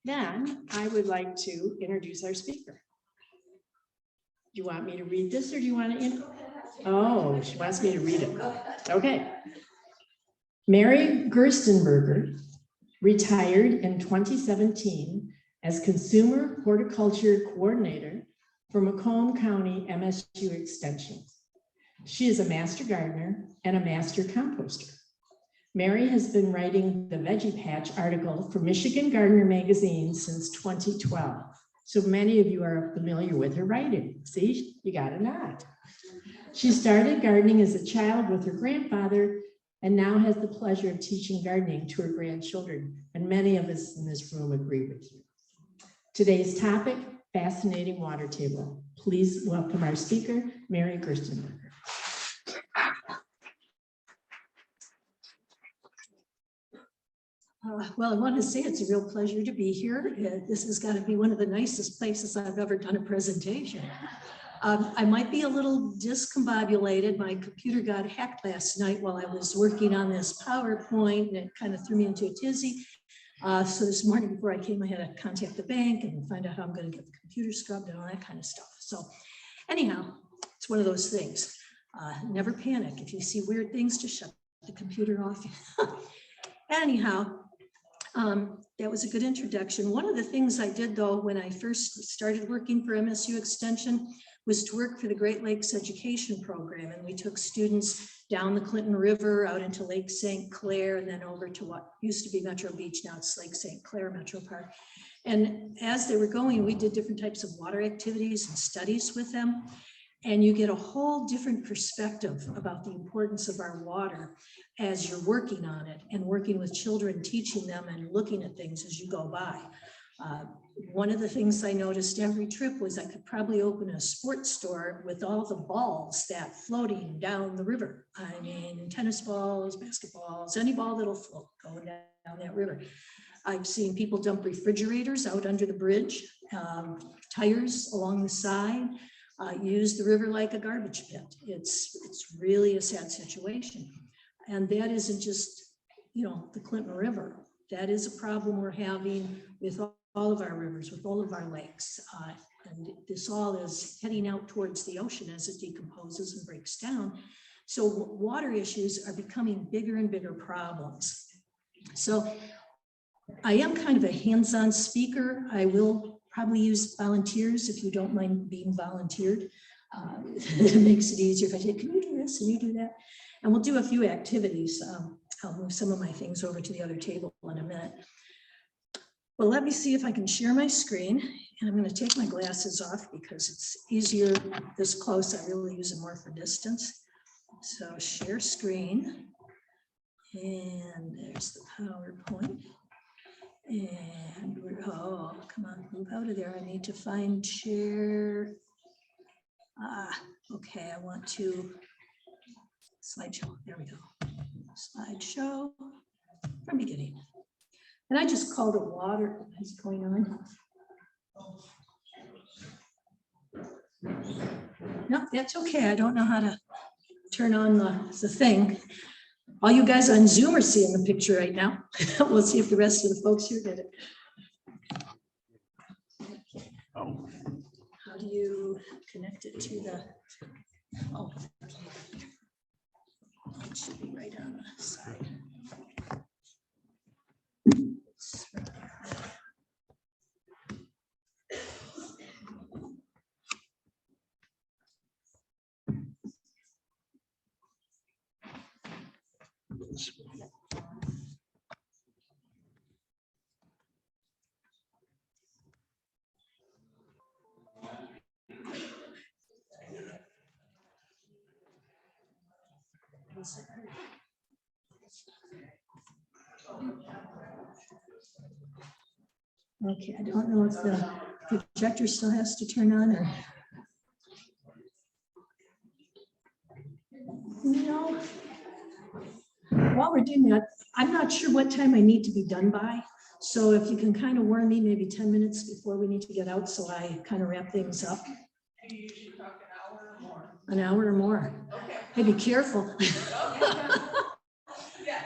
Then I would like to introduce our speaker. Do you want me to read this or do you want to? Oh, she wants me to read it. Okay. Mary Gerstenberger retired in 2017 as Consumer Horticulture Coordinator for Macomb County MSU Extension. She is a master gardener and a master composter. Mary has been writing the Veggie Patch article for Michigan Gardener magazine since 2012. So many of you are familiar with her writing. See, you got a nod. She started gardening as a child with her grandfather and now has the pleasure of teaching gardening to her grandchildren. And many of us in this room agree with you. Today's topic, fascinating water table. Please welcome our speaker, Mary Gerstenberger. Well, I want to say it's a real pleasure to be here. This has got to be one of the nicest places I've ever done a presentation. I might be a little discombobulated. My computer got hacked last night while I was working on this PowerPoint, and it kind of threw me into a tizzy. So this morning before I came, I had to contact the bank and find out how I'm going to get the computer scrubbed and all that kind of stuff. So anyhow, it's one of those things. Never panic. If you see weird things, just shut the computer off. Anyhow, that was a good introduction. One of the things I did, though, when I first started working for MSU Extension was to work for the Great Lakes Education Program. And we took students down the Clinton River, out into Lake St. Clair, and then over to what used to be Metro Beach. Now it's Lake St. Clair Metro Park. And as they were going, we did different types of water activities and studies with them. And you get a whole different perspective about the importance of our water as you're working on it and working with children, teaching them and looking at things as you go by. One of the things I noticed every trip was I could probably open a sports store with all the balls that floating down the river. I mean, tennis balls, basketballs, any ball that'll float going down that river. I've seen people dump refrigerators out under the bridge, tires along the side. Use the river like a garbage pit. It's really a sad situation. And that isn't just, the Clinton River. That is a problem we're having with all of our rivers, with all of our lakes. And this all is heading out towards the ocean as it decomposes and breaks down. So water issues are becoming bigger and bigger problems. So I am kind of a hands-on speaker. I will probably use volunteers if you don't mind being volunteered. It makes it easier if I say, can you do this and you do that? And we'll do a few activities. I'll move some of my things over to the other table in a minute. Well, let me see if I can share my screen. And I'm going to take my glasses off because it's easier this close. I really use them more for distance. So share screen. And there's the PowerPoint. And we're, oh, come on, move out of there. I need to find share. Okay, I want to slideshow. There we go. Slideshow from beginning. And I just called it water. What's going on? No, that's okay. I don't know how to turn on the thing. All you guys on Zoom are seeing the picture right now. We'll see if the rest of the folks here get it. Oh. How do you connect it to the, oh, it should be right on the side. Okay, I don't know if the projector still has to turn on or. No. While we're doing that, I'm not sure what time I need to be done by. So if you can kind of warn me maybe 10 minutes before we need to get out so I kind of wrap things up. An hour or more. Okay. Hey, be careful.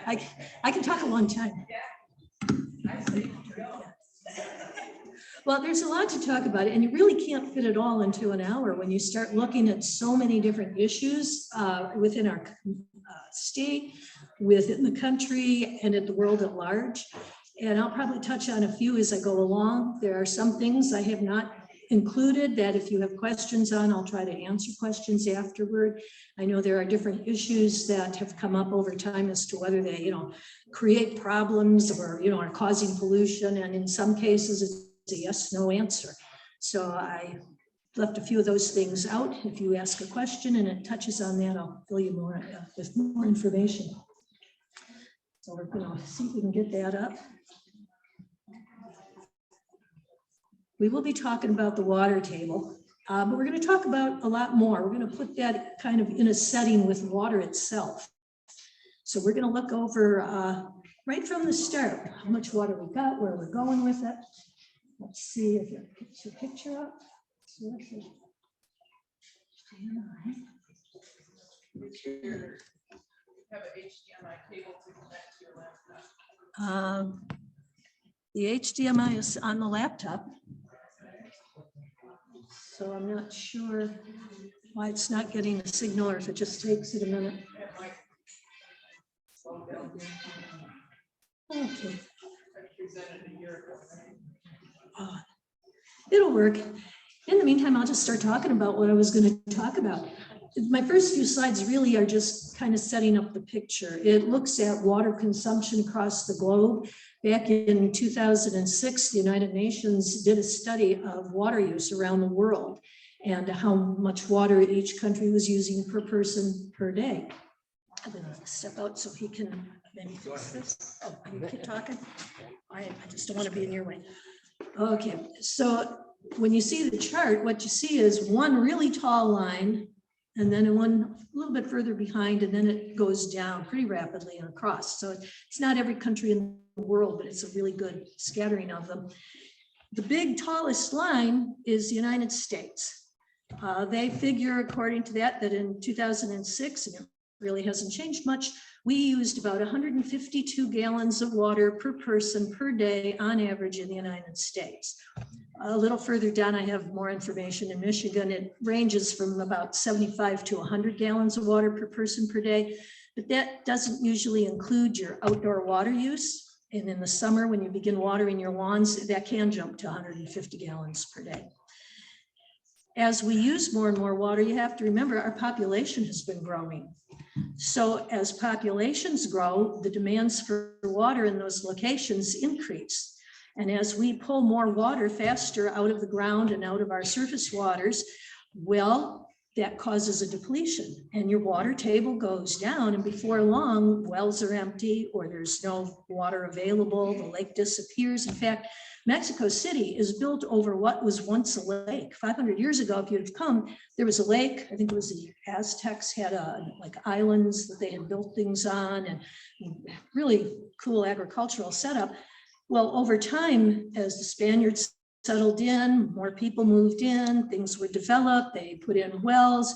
Okay. I can talk a long time. Yeah. I see. Well, there's a lot to talk about, and you really can't fit it all into an hour when you start looking at so many different issues within our state, within the country, and in the world at large. And I'll probably touch on a few as I go along. There are some things I have not included that if you have questions on, I'll try to answer questions afterward. I know there are different issues that have come up over time as to whether they, create problems or, are causing pollution. And in some cases, it's a yes, no answer. So I left a few of those things out. If you ask a question and it touches on that, I'll fill you more with more information. So we're going to see if we can get that up. We will be talking about the water table, but we're going to talk about a lot more. We're going to put that kind of in a setting with water itself. So we're going to look over right from the start, how much water we got, where we're going with it. Let's see if you get your picture up. Have an HDMI cable to connect to your laptop. The HDMI is on the laptop. So I'm not sure why it's not getting a signal or if it just takes it a minute. Okay. It'll work. In the meantime, I'll just start talking about what I was going to talk about. My first few slides really are just kind of setting up the picture. It looks at water consumption across the globe. Back in 2006, the United Nations did a study of water use around the world and how much water each country was using per person per day. I'm going to step out so he can maybe fix this. Oh, you keep talking. I just don't want to be in your way. Okay, so when you see the chart, what you see is one really tall line and then one a little bit further behind, and then it goes down pretty rapidly and across. So it's not every country in the world, but it's a really good scattering of them. The big tallest line is the United States. They figure, according to that in 2006, and it really hasn't changed much, we used about 152 gallons of water per person per day on average in the United States. A little further down, I have more information. In Michigan, it ranges from about 75 to 100 gallons of water per person per day, but that doesn't usually include your outdoor water use. And in the summer, when you begin watering your lawns, that can jump to 150 gallons per day. As we use more and more water, you have to remember our population has been growing. So as populations grow, the demands for water in those locations increase. And as we pull more water faster out of the ground and out of our surface waters, well, that causes a depletion and your water table goes down, and before long, wells are empty or there's no water available, the lake disappears. In fact, Mexico City is built over what was once a lake. 500 years ago, if you'd come, there was a lake. I think it was the Aztecs had like islands that they had built things on, and really cool agricultural setup. Well, over time, as the Spaniards settled in, more people moved in, things were developed, they put in wells,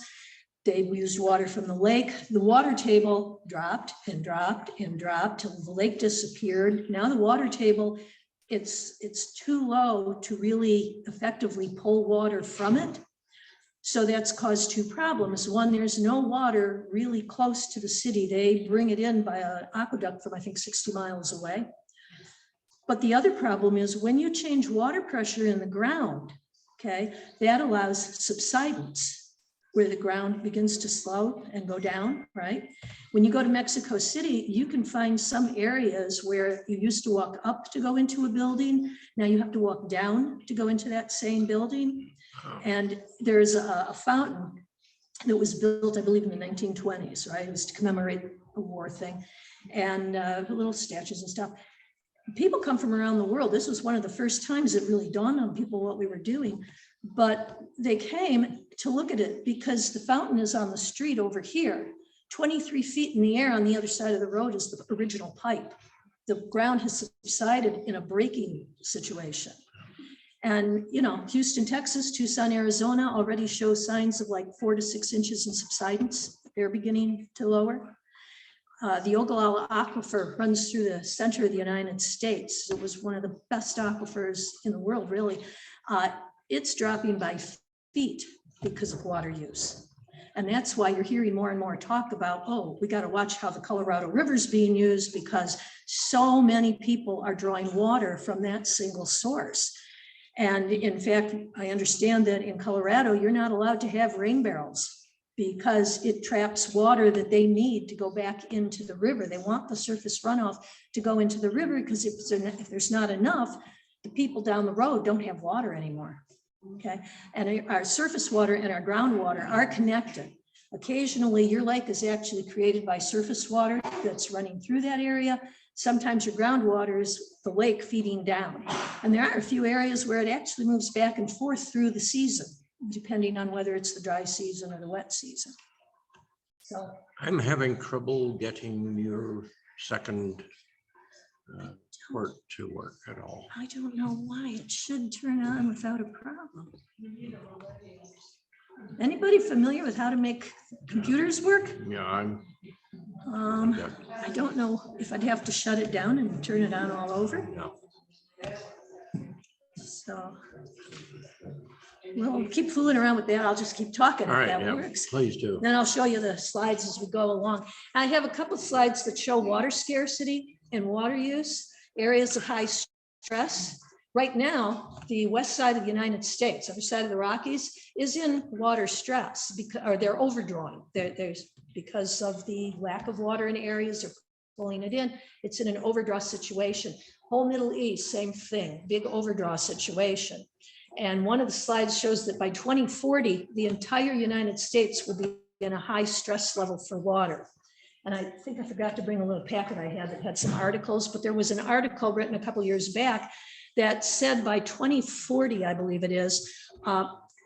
they used water from the lake. The water table dropped and dropped and dropped till the lake disappeared. Now the water table, it's too low to really effectively pull water from it. So that's caused two problems. One, there's no water really close to the city. They bring it in by an aqueduct from, I think, 60 miles away. But the other problem is when you change water pressure in the ground, okay, that allows subsidence, where the ground begins to slow and go down, right? When you go to Mexico City, you can find some areas where you used to walk up to go into a building. Now you have to walk down to go into that same building. And there's a fountain that was built, I believe, in the 1920s, right? It was to commemorate a war thing, and little statues and stuff. People come from around the world. This was one of the first times it really dawned on people what we were doing, but they came to look at it because the fountain is on the street over here. 23 feet in the air on the other side of the road is the original pipe. The ground has subsided in a breaking situation. And, you know, Houston, Texas, Tucson, Arizona already show signs of like 4 to 6 inches in subsidence. They're beginning to lower. The Ogallala Aquifer runs through the center of the United States. It was one of the best aquifers in the world, really. It's dropping by feet because of water use. And that's why you're hearing more and more talk about, oh, we got to watch how the Colorado River is being used because so many people are drawing water from that single source. And in fact, I understand that in Colorado, you're not allowed to have rain barrels because it traps water that they need to go back into the river. They want the surface runoff to go into the river because if there's not enough, the people down the road don't have water anymore. Okay, and our surface water and our groundwater are connected. Occasionally, your lake is actually created by surface water that's running through that area. Sometimes your groundwater is the lake feeding down. And there are a few areas where it actually moves back and forth through the season, depending on whether it's the dry season or the wet season. So I'm having trouble getting your second port to work at all. I don't know why it should turn on without a problem. Anybody familiar with how to make computers work? Yeah, I'm. I don't know if I'd have to shut it down and turn it on all over. No. So we'll keep fooling around with that. I'll just keep talking All if right, that yeah, works. please do. Then I'll show you the slides as we go along. I have a couple of slides that show water scarcity and water use, areas of high stress. Right now, the west side of the United States, other side of the Rockies, is in water stress because, or they're overdrawing. There's because of the lack of water in areas, they're pulling it in. It's in an overdraw situation. Whole Middle East, same thing, big overdraw situation. And one of the slides shows that by 2040, the entire United States will be in a high stress level for water. And I think I forgot to bring a little packet I had that had some articles, but there was an article written a couple of years back that said by 2040, I believe it is,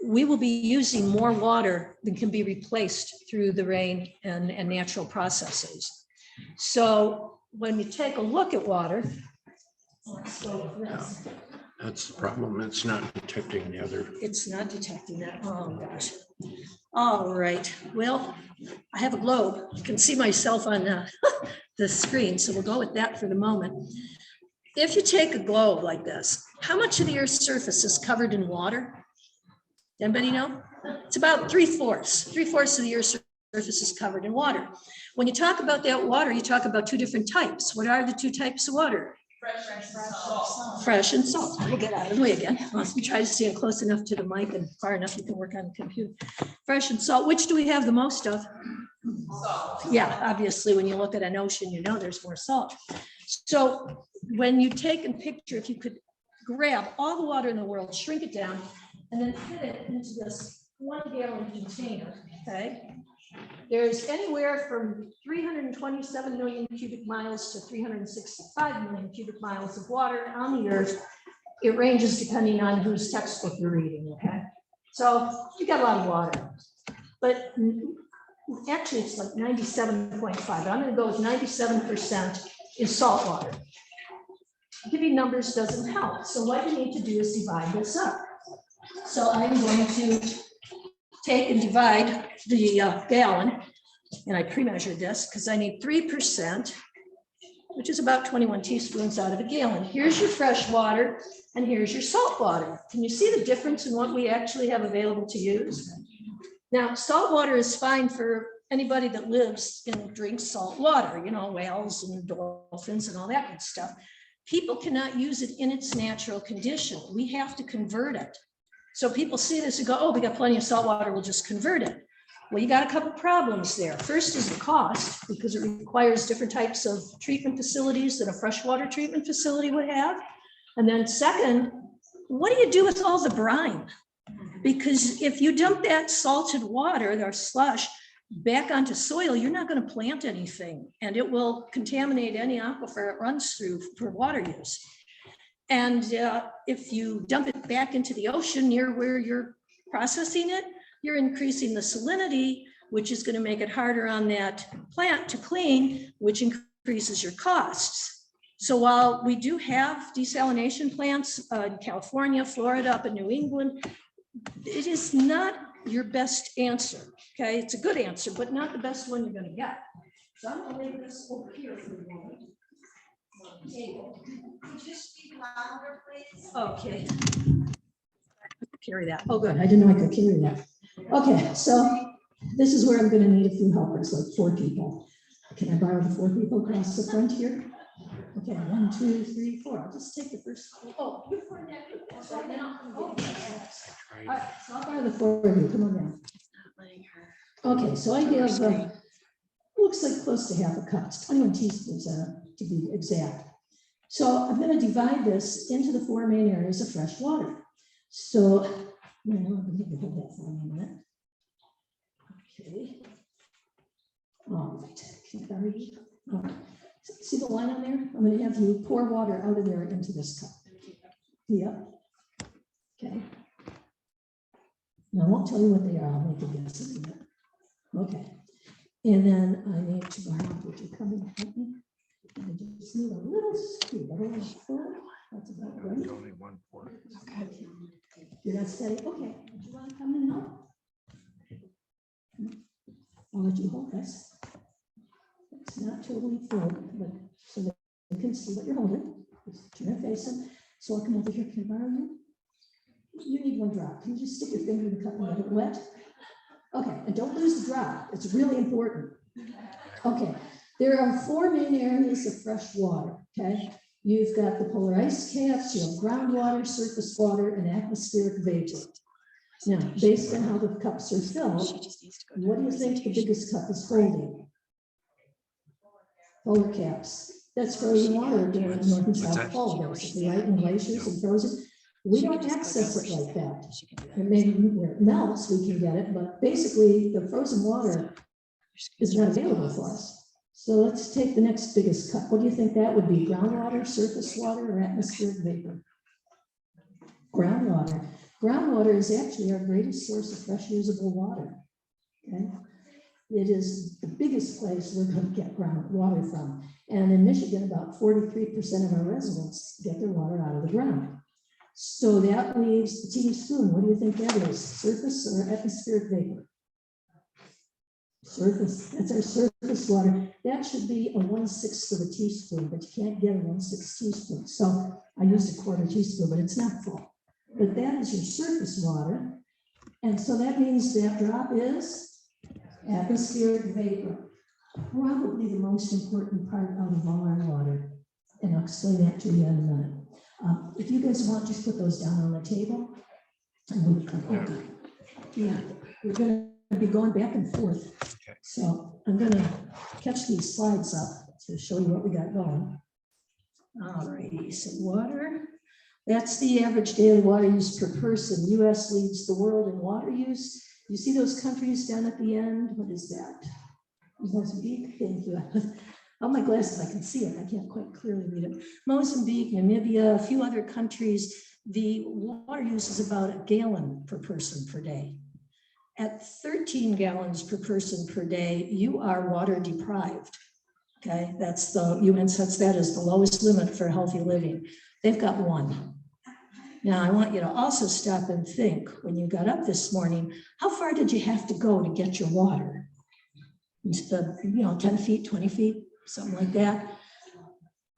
we will be using more water than can be replaced through the rain and natural processes. So when you take a look at water, let's go with this. That's the problem. It's not detecting the other. It's not detecting that. Oh, gosh. All right. Well, I have a globe. I can see myself on the screen, so we'll go with that for the moment. If you take a globe like this, how much of the Earth's surface is covered in water? Anybody know? It's about 3/4. 3/4 of the Earth's surface is covered in water. When you talk about that water, you talk about two different types. What are the two types of water? Fresh and salt. We'll get out of the way again. Let me try to stand close enough to the mic and far enough you can work on the computer. Fresh and salt. Which do we have the most of? Salt. Yeah, obviously, when you look at an ocean, you know there's more salt. So when you take a picture, if you could grab all the water in the world, shrink it down, and then fit it into this 1 gallon container, okay? There's anywhere from 327 million cubic miles to 365 million cubic miles of water on the Earth. It ranges depending on whose textbook you're reading, okay? So you got a lot of water, but actually it's like 97.5, but I'm gonna go with 97% is salt water. Giving numbers doesn't help. So what you need to do is divide this up. So I'm going to take and divide the gallon, and I pre-measured this because I need 3%, which is about 21 teaspoons out of a gallon. Here's your fresh water, and here's your salt water. Can you see the difference in what we actually have available to use? Now, salt water is fine for anybody that lives and drinks salt water, you know, whales and dolphins and all that good stuff. People cannot use it in its natural condition. We have to convert it. So people see this and go, oh, we got plenty of salt water, we'll just convert it. Well, you got a couple problems there. First is the cost, because it requires different types of treatment facilities than a freshwater treatment facility would have. And then second, what do you do with all the brine? Because if you dump that salted water, or slush, back onto soil, you're not going to plant anything, and it will contaminate any aquifer it runs through for water use. And if you dump it back into the ocean near where you're processing it, you're increasing the salinity, which is going to make it harder on that plant to clean, which increases your costs. So while we do have desalination plants in California, Florida, up in New England, it is not your best answer. Okay, it's a good answer, but not the best one you're going to get. So I'm gonna leave this over here for a moment. On the table. Could you speak louder, please? Okay. Carry that. Oh, good. I didn't know I could carry that. Okay, so this is where I'm gonna need a few helpers, like 4 people. Can I borrow the 4 people across the front here? Okay, 1, 2, 3, 4. I'll just take the first. Oh, you're for that. So then I'll get next. All right, so I'll borrow the 4 of you. Come on down. Okay, so I have, looks like close to half a cup. It's 21 teaspoons to be exact. So I'm going to divide this into the 4 main areas of fresh water. So, I'm going to hold that for a minute. Okay. All right. All right. See the line on there? I'm going to have you pour water out of there into this cup. Yep. Okay. Now, I won't tell you what they are. I'll make a guess in a minute. Okay. And then I need to borrow, would you come and help me? I just need a little scoop. I don't want to fill it. That's about right. Only 1 quart. Okay. You're not steady. Okay. Would you want to come and help? I'll let you hold this. It's not totally filled, but so that you can see what you're holding. Just turn your face in. So I'll come over here. Can I borrow you? You need 1 drop. Can you just stick your finger in the cup and let it wet? Okay, and don't lose the drop. It's really important. Okay, there are 4 main areas of fresh water, okay? You've got the polar ice caps, you have groundwater, surface water, and atmospheric vapor. Now, based on how the cups are filled, what do you think the biggest cup is holding? Polar caps. That's frozen water during the North and South Pole, basically, right? In glaciers and frozen. We don't access it like that. And maybe where it melts, we can get it, but basically the frozen water is not available for us. So let's take the next biggest cup. What do you think that would be? Groundwater, surface water, or atmospheric vapor? Groundwater. Groundwater is actually our greatest source of fresh usable water. Okay. It is the biggest place we're going to get groundwater from. And in Michigan, about 43% of our residents get their water out of the ground. So that leaves a teaspoon. What do you think that is? Surface or atmospheric vapor? Surface. That's our surface water. That should be a 1/6 of a teaspoon, but you can't get a 1/6 teaspoon. So I used a 1/4 teaspoon, but it's not full. But that is your surface water. And so that means that drop is atmospheric vapor. Probably the most important part out of all our water. And I'll explain that to you in a minute. If you guys want, just put those down on the table. And we'll come over. Yeah, we're going to be going back and forth. Okay. So I'm going to catch these slides up to show you what we got going. All righty, so water. That's the average daily water use per person. US leads the world in water use. You see those countries down at the end? What is that? Mozambique, thank you. On my glasses, I can see it. I can't quite clearly read it. Mozambique, Namibia, a few other countries, the water use is about 1 gallon per person per day. At 13 gallons per person per day, you are water deprived. Okay, that's the UN sets that as the lowest limit for healthy living. They've got 1. Now, I want you to also stop and think when you got up this morning, how far did you have to go to get your water? Instead, 10 feet, 20 feet, something like that.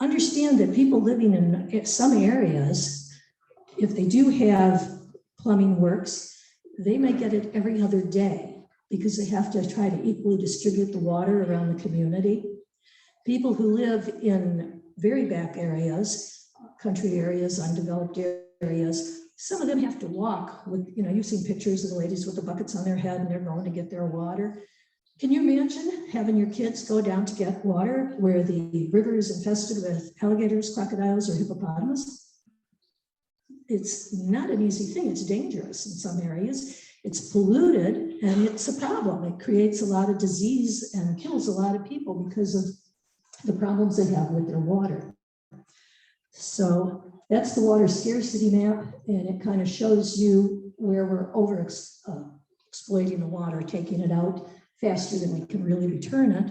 Understand that people living in some areas, if they do have plumbing works, they may get it every other day because they have to try to equally distribute the water around the community. People who live in very back areas, country areas, undeveloped areas, some of them have to walk with, you've seen pictures of the ladies with the buckets on their head and they're going to get their water. Can you imagine having your kids go down to get water where the river is infested with alligators, crocodiles, or hippopotamus? It's not an easy thing. It's dangerous in some areas. It's polluted and it's a problem. It creates a lot of disease and kills a lot of people because of the problems they have with their water. So that's the water scarcity map, and it kind of shows you where we're exploiting the water, taking it out faster than we can really return it.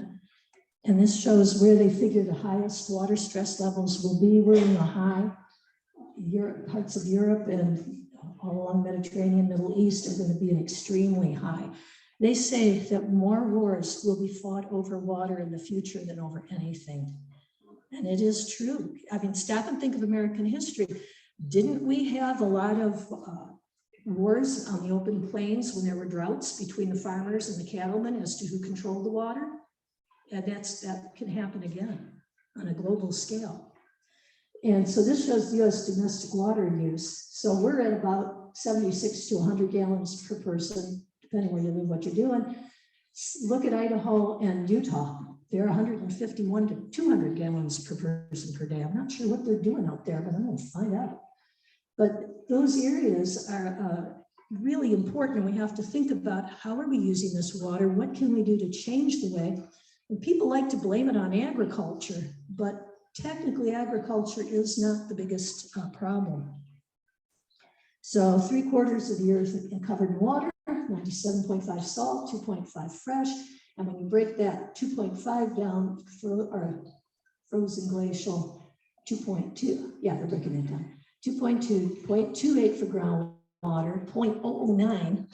And this shows where they figure the highest water stress levels will be. We're in the high parts of Europe and all along Mediterranean, Middle East are going to be an extremely high. They say that more wars will be fought over water in the future than over anything. And it is true. I mean, stop and think of American history. Didn't we have a lot of wars on the open plains when there were droughts between the farmers and the cattlemen as to who controlled the water? And that can happen again on a global scale. And so this shows the US domestic water use. So we're at about 76 to 100 gallons per person, depending where you live, what you're doing. Look at Idaho and Utah. They're 151 to 200 gallons per person per day. I'm not sure what they're doing out there, but I'm going to find out. But those areas are really important. We have to think about how are we using this water? What can we do to change the way? And people like to blame it on agriculture, but technically agriculture is not the biggest problem. So 3/4 of the earth is covered in water, 97.5 salt, 2.5 fresh. And when you break that 2.5 down for our frozen glacial, 2.2, yeah, they're breaking it down. 2.2, 0.28 for groundwater, 0.009,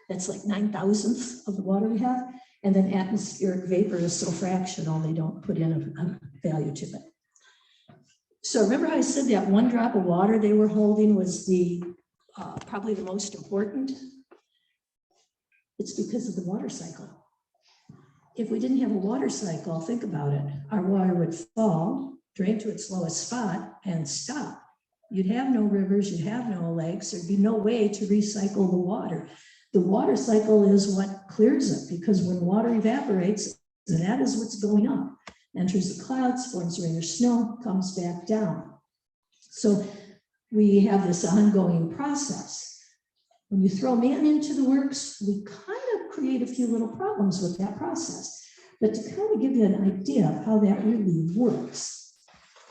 that's like 9,000th of the water we have. And then atmospheric vapor is so fractional, they don't put in a value to it. So remember how I said that one drop of water they were holding was the probably the most important? It's because of the water cycle. If we didn't have a water cycle, think about it, our water would fall, drain to its lowest spot, and stop. You'd have no rivers, you'd have no lakes, there'd be no way to recycle the water. The water cycle is what clears it, because when water evaporates, that is what's going up. Enters the clouds, forms rain or snow, comes back down. So we have this ongoing process. When you throw man into the works, we kind of create a few little problems with that process. But to kind of give you an idea of how that really works,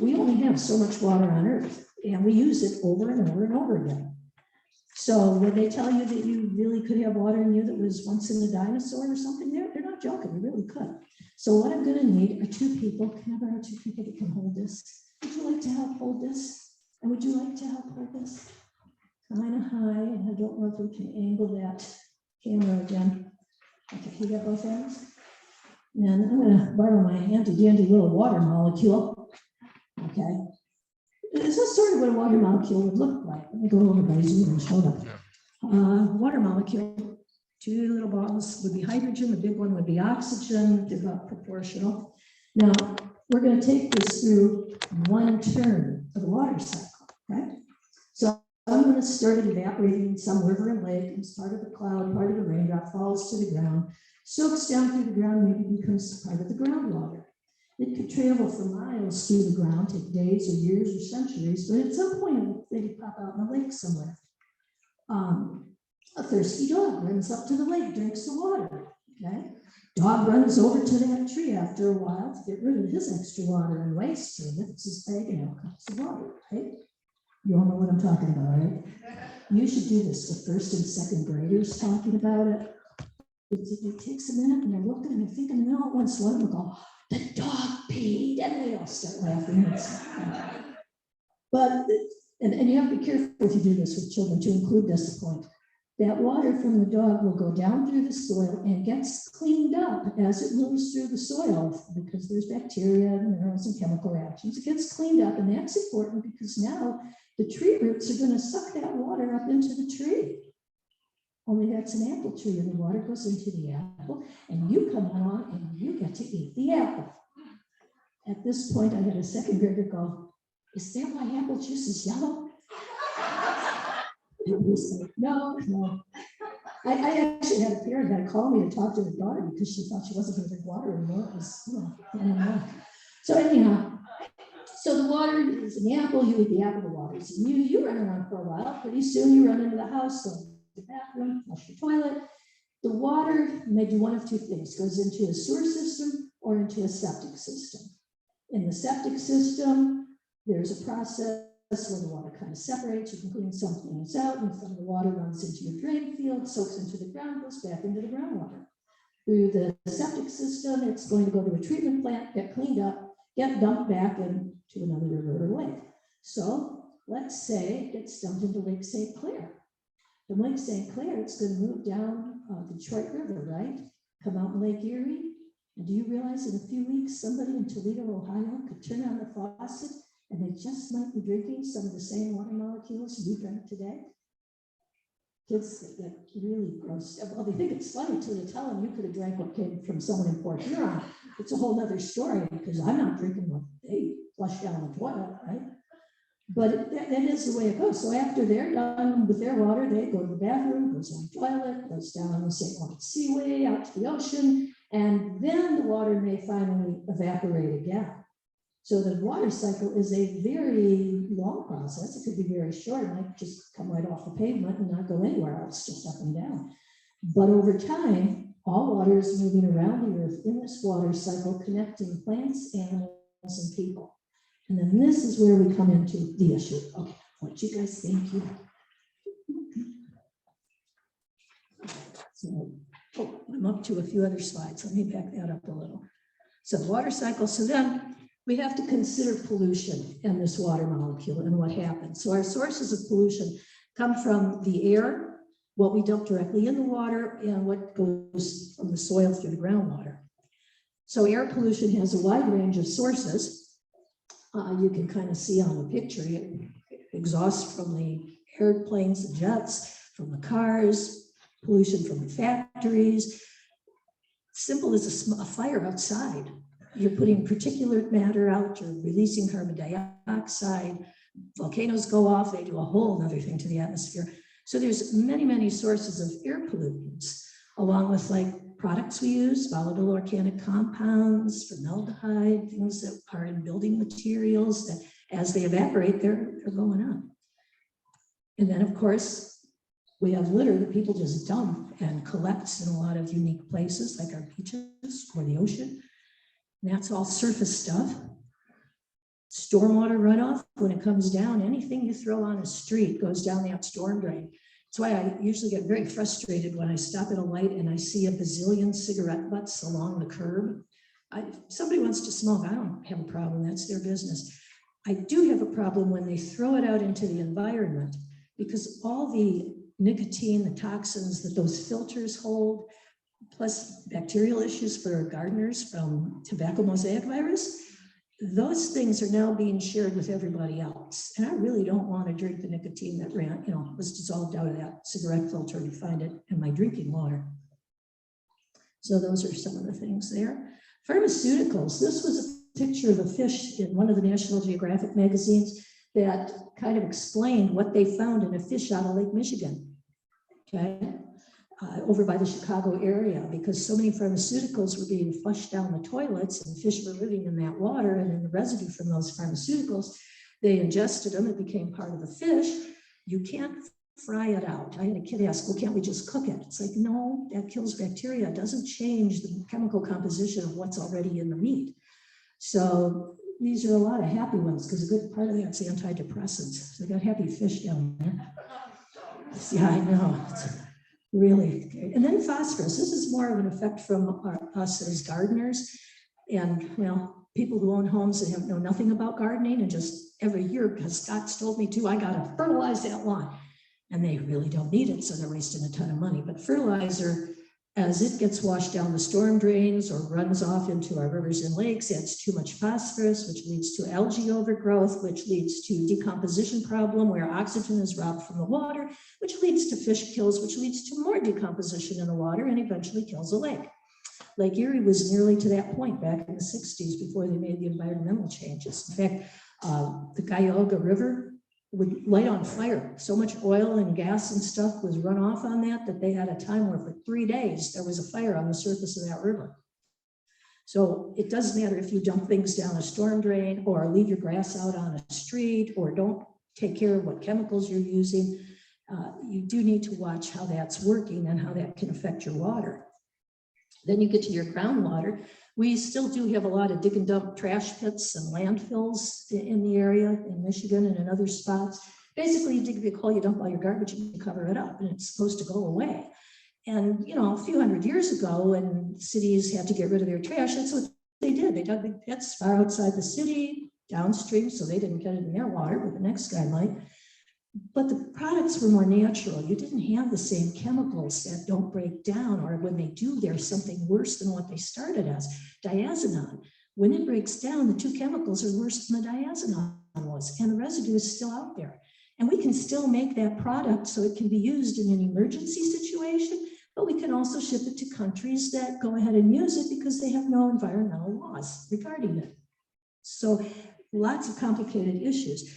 we only have so much water on Earth, and we use it over and over and over again. So when they tell you that you really could have water in you that was once in a dinosaur or something, they're not joking, you really could. So what I'm going to need are two people. Can I borrow two people that can hold this? Would you like to help hold this? And would you like to help hold this? Kind of high, and I don't know if we can angle that camera again. Okay, you got both hands? And I'm going to borrow my handy dandy little water molecule. Okay. This is sort of what a water molecule would look like. Let me go over by Zoom and show them. Water molecule, two little bottles would be hydrogen, the big one would be oxygen, they're about proportional. Now, we're going to take this through one turn of the water cycle, right? So I'm going to start it evaporating in some river and lake, it's part of the cloud, part of the raindrop, falls to the ground, soaks down through the ground, maybe becomes part of the groundwater. It could travel for miles through the ground, take days or years or centuries, but at some point they could pop out in a lake somewhere. A thirsty dog runs up to the lake, drinks the water, okay? Dog runs over to that tree after a while to get rid of his extra water and waste, and lifts his bag and out comes the water, right? You all know what I'm talking about, right? You should do this with first and second graders talking about it. It takes a minute and they're looking and they're thinking, and all at once one will go, the dog peed, and they all start laughing. But, and you have to be careful if you do this with children to include this point. That water from the dog will go down through the soil and gets cleaned up as it moves through the soil because there's bacteria and minerals and chemical reactions. It gets cleaned up, and that's important because now the tree roots are going to suck that water up into the tree. Only that's an apple tree, and the water goes into the apple, and you come along and you get to eat the apple. At this point, I had a second grader go, "Is that why apple juice is yellow?" And we said, no. I actually had a parent that called me to talk to her daughter because she thought she wasn't going to drink water anymore. It was, So anyhow, so the water is in the apple, you eat the apple, the water is in you. You run around for a while. Pretty soon you run into the house, go to the bathroom, flush your toilet. The water may do one of two things, goes into a sewer system or into a septic system. In the septic system, there's a process where the water kind of separates, you can clean some things out, and some of the water runs into your drain field, soaks into the ground, goes back into the groundwater. Through the septic system, it's going to go to a treatment plant, get cleaned up, get dumped back into another river or lake. So let's say it gets dumped into Lake St. Clair. From Lake St. Clair, it's going to move down the Detroit River, right? Come out in Lake Erie. And do you realize in a few weeks, somebody in Toledo, Ohio could turn on the faucet and they just might be drinking some of the same water molecules we drink today? Kids get really gross. Well, they think it's funny until you tell them you could have drank what came from someone in Port Huron. It's a whole nother story because I'm not drinking what they flush down the toilet, right? But that is the way it goes. So after they're done with their water, they go to the bathroom, goes on the toilet, goes down the St. Lawrence Seaway, out to the ocean, and then the water may finally evaporate again. So the water cycle is a very long process. It could be very short. It might just come right off the pavement and not go anywhere else, just up and down. But over time, all water is moving around the earth in this water cycle, connecting plants, animals, and people. And then this is where we come into the issue. Okay, what you guys think? So, I'm up to a few other slides. Let me back that up a little. So water cycle. So then we have to consider pollution in this water molecule and what happens. So our sources of pollution come from the air, what we dump directly in the water, and what goes from the soil through the groundwater. So air pollution has a wide range of sources. You can kind of see on the picture, exhaust from the airplanes and jets, from the cars, pollution from the factories. Simple as a fire outside. You're putting particulate matter out, you're releasing carbon dioxide, volcanoes go off, they do a whole other thing to the atmosphere. So there's many, many sources of air pollutants, along with like products we use, volatile organic compounds, formaldehyde, things that are in building materials that as they evaporate, they're going up. And then of course, we have litter that people just dump and collects in a lot of unique places like our beaches or the ocean. And that's all surface stuff. Stormwater runoff, when it comes down, anything you throw on a street goes down that storm drain. That's why I usually get very frustrated when I stop at a light and I see a bazillion cigarette butts along the curb. If somebody wants to smoke, I don't have a problem, that's their business. I do have a problem when they throw it out into the environment because all the nicotine, the toxins that those filters hold, plus bacterial issues for gardeners from tobacco mosaic virus, those things are now being shared with everybody else. And I really don't want to drink the nicotine that was dissolved out of that cigarette filter and find it in my drinking water. So those are some of the things there. Pharmaceuticals. This was a picture of a fish in one of the National Geographic magazines that kind of explained what they found in a fish out of Lake Michigan. Okay. Over by the Chicago area, because so many pharmaceuticals were being flushed down the toilets and fish were living in that water, and in the residue from those pharmaceuticals, they ingested them, it became part of the fish. You can't fry it out. I had a kid ask, well, can't we just cook it? It's like, no, that kills bacteria. It doesn't change the chemical composition of what's already in the meat. So these are a lot of happy ones because a good part of that's antidepressants. So they got happy fish down there. Yeah, I know. Really great. And then phosphorus. This is more of an effect from us as gardeners and, well, people who own homes and know nothing about gardening, and just every year, because Scott's told me to, I got to fertilize that lawn. And they really don't need it, so they're wasting a ton of money. But fertilizer, as it gets washed down the storm drains or runs off into our rivers and lakes, adds too much phosphorus, which leads to algae overgrowth, which leads to decomposition problem where oxygen is robbed from the water, which leads to fish kills, which leads to more decomposition in the water and eventually kills a lake. Lake Erie was nearly to that point back in the 60s before they made the environmental changes. In fact, the Cuyahoga River would light on fire. So much oil and gas and stuff was run off on that they had a time where for 3 days there was a fire on the surface of that river. So it doesn't matter if you dump things down a storm drain or leave your grass out on a street or don't take care of what chemicals you're using. You do need to watch how that's working and how that can affect your water. Then you get to your groundwater. We still do have a lot of dig and dump trash pits and landfills in the area in Michigan and in other spots. Basically, you dig a big hole, you dump all your garbage and you cover it up and it's supposed to go away. And, a few hundred years ago when cities had to get rid of their trash, that's what they did. They dug big pits far outside the city, downstream, so they didn't get it in their water, but the next guy might. But the products were more natural. You didn't have the same chemicals that don't break down, or when they do, there's something worse than what they started as. Diazinon. When it breaks down, the two chemicals are worse than the diazinon was, and the residue is still out there. And we can still make that product so it can be used in an emergency situation, but we can also ship it to countries that go ahead and use it because they have no environmental laws regarding it. So lots of complicated issues.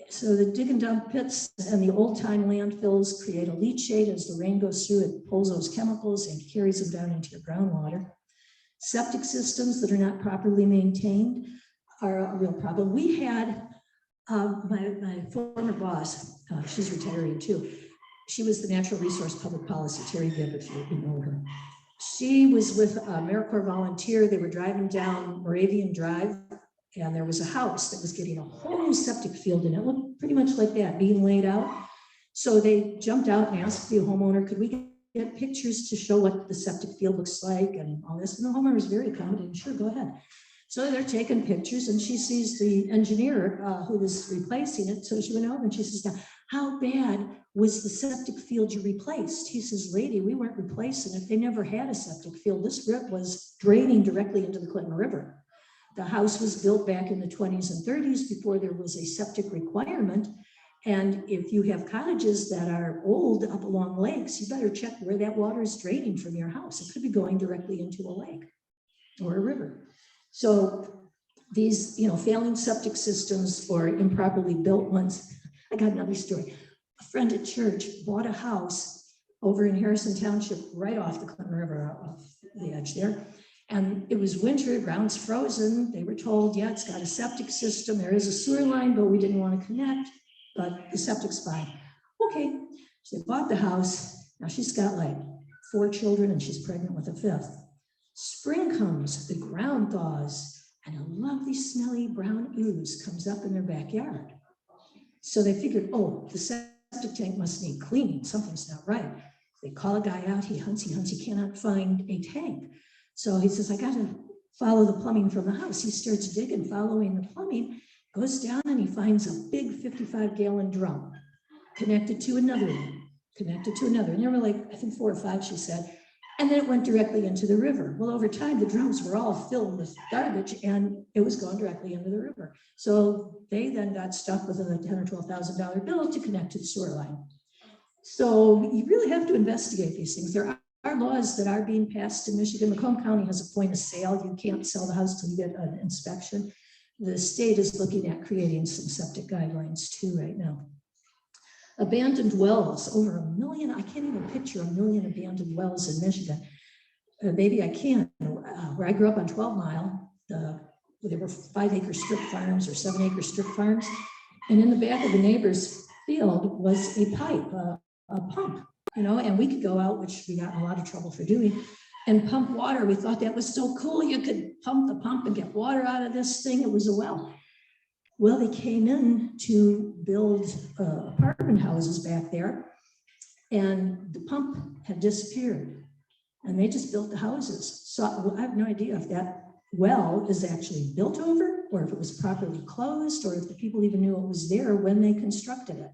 So the dig and dump pits and the old time landfills create a leachate. As the rain goes through, it pulls those chemicals and carries them down into your groundwater. Septic systems that are not properly maintained are a real problem. We had my former boss, she's retiring too. She was the natural resource public policy, Terry Gibb, if you know her. She was with AmeriCorps volunteer. They were driving down Moravian Drive, and there was a house that was getting a whole new septic field, and it looked pretty much like that being laid out. So they jumped out and asked the homeowner, could we get pictures to show what the septic field looks like and all this? And the homeowner was very accommodating. Sure, go ahead. So they're taking pictures, and she sees the engineer who was replacing it. So she went over and she says, now, how bad was the septic field you replaced? He says, lady, we weren't replacing it. They never had a septic field. This rip was draining directly into the Clinton River. The house was built back in the 20s and 30s before there was a septic requirement. And if you have cottages that are old up along lakes, you better check where that water is draining from your house. It could be going directly into a lake or a river. So these, failing septic systems or improperly built ones. I got another story. A friend at church bought a house over in Harrison Township, right off the Clinton River, off the edge there. And it was winter, ground's frozen. They were told, yeah, it's got a septic system. There is a sewer line, but we didn't want to connect, but the septic's fine. Okay, so they bought the house. Now she's got like 4 children and she's pregnant with a 5th. Spring comes, the ground thaws, and a lovely smelly brown ooze comes up in their backyard. So they figured, oh, the septic tank must need cleaning. Something's not right. They call a guy out, he hunts, he cannot find a tank. So he says, I got to follow the plumbing from the house. He starts digging, following the plumbing, goes down and he finds a big 55-gallon drum connected to another one, And there were like, I think 4 or 5, she said. And then it went directly into the river. Well, over time, the drums were all filled with garbage and it was going directly into the river. So they then got stuck with a $10,000 or $12,000 bill to connect to the sewer line. So you really have to investigate these things. There are laws that are being passed in Michigan. Macomb County has a point of sale. You can't sell the house till you get an inspection. The state is looking at creating some septic guidelines too right now. Abandoned wells, over 1 million. I can't even picture 1 million abandoned wells in Michigan. Maybe I can. Where I grew up on 12 Mile, there were 5-acre strip farms or 7-acre strip farms. And in the back of the neighbor's field was a pipe, a pump, and we could go out, which we got in a lot of trouble for doing, and pump water. We thought that was so cool. You could pump the pump and get water out of this thing. It was a well. Well, they came in to build apartment houses back there, and the pump had disappeared, and they just built the houses. So I have no idea if that well is actually built over, or if it was properly closed, or if the people even knew it was there when they constructed it.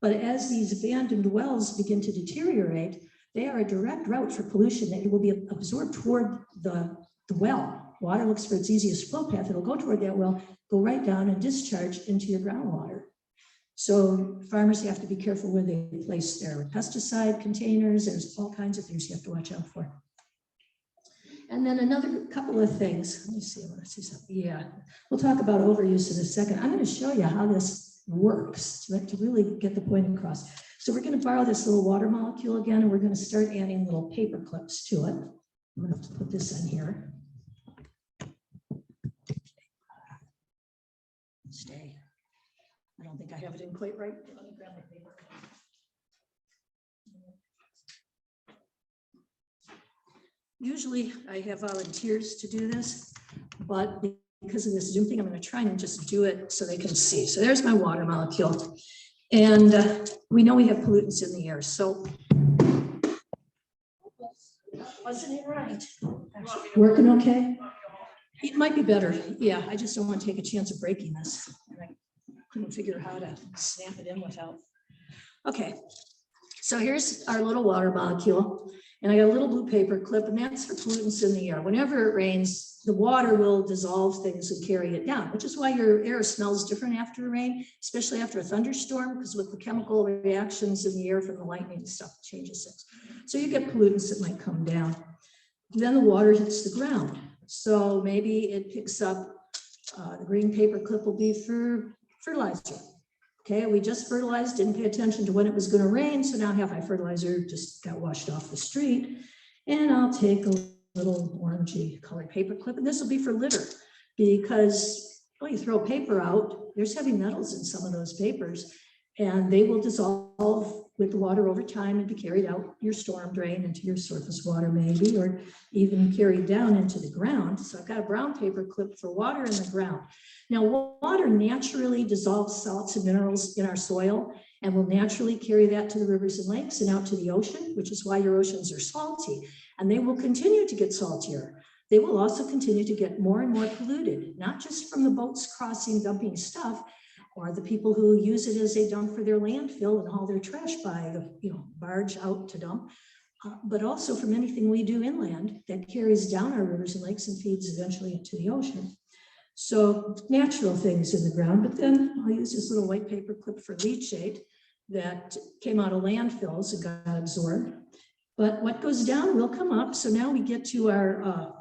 But as these abandoned wells begin to deteriorate, they are a direct route for pollution that will be absorbed toward the well. Water looks for its easiest flow path. It'll go toward that well, go right down and discharge into your groundwater. So farmers have to be careful where they place their pesticide containers. There's all kinds of things you have to watch out for. And then another couple of things. Let me see. I want to see something. Yeah, we'll talk about overuse in a second. I'm going to show you how this works to really get the point across. So we're going to borrow this little water molecule again, and we're going to start adding little paper clips to it. I'm going to have to put this in here. Stay. I don't think I have it in quite right. Let me grab my paper. Usually I have volunteers to do this, but because of this Zoom thing, I'm going to try and just do it so they can see. So there's my water molecule. And we know we have pollutants in the air. So wasn't it right? Working okay? It might be better. Yeah, I just don't want to take a chance of breaking this. couldn't figure how to snap it in without. Okay, so here's our little water molecule. And I got a little blue paper clip, and that's for pollutants in the air. Whenever it rains, the water will dissolve things and carry it down, which is why your air smells different after rain, especially after a thunderstorm, because with the chemical reactions in the air from the lightning and stuff, it changes things. So you get pollutants that might come down. Then the water hits the ground. So maybe it picks up, the green paper clip will be for fertilizer. Okay, we just fertilized, didn't pay attention to when it was going to rain, so now half my fertilizer just got washed off the street. And I'll take a little orangey colored paper clip, and this will be for litter, because when you throw paper out, there's heavy metals in some of those papers, and they will dissolve with the water over time and be carried out your storm drain into your surface water maybe, or even carried down into the ground. So I've got a brown paper clip for water in the ground. Now, water naturally dissolves salts and minerals in our soil and will naturally carry that to the rivers and lakes and out to the ocean, which is why your oceans are salty, and they will continue to get saltier. They will also continue to get more and more polluted, not just from the boats crossing, dumping stuff, or the people who use it as a dump for their landfill and haul their trash by the barge out to dump, but also from anything we do inland that carries down our rivers and lakes and feeds eventually into the ocean. So natural things in the ground, but then I'll use this little white paper clip for leachate that came out of landfills and got absorbed. But what goes down will come up. So now we get to our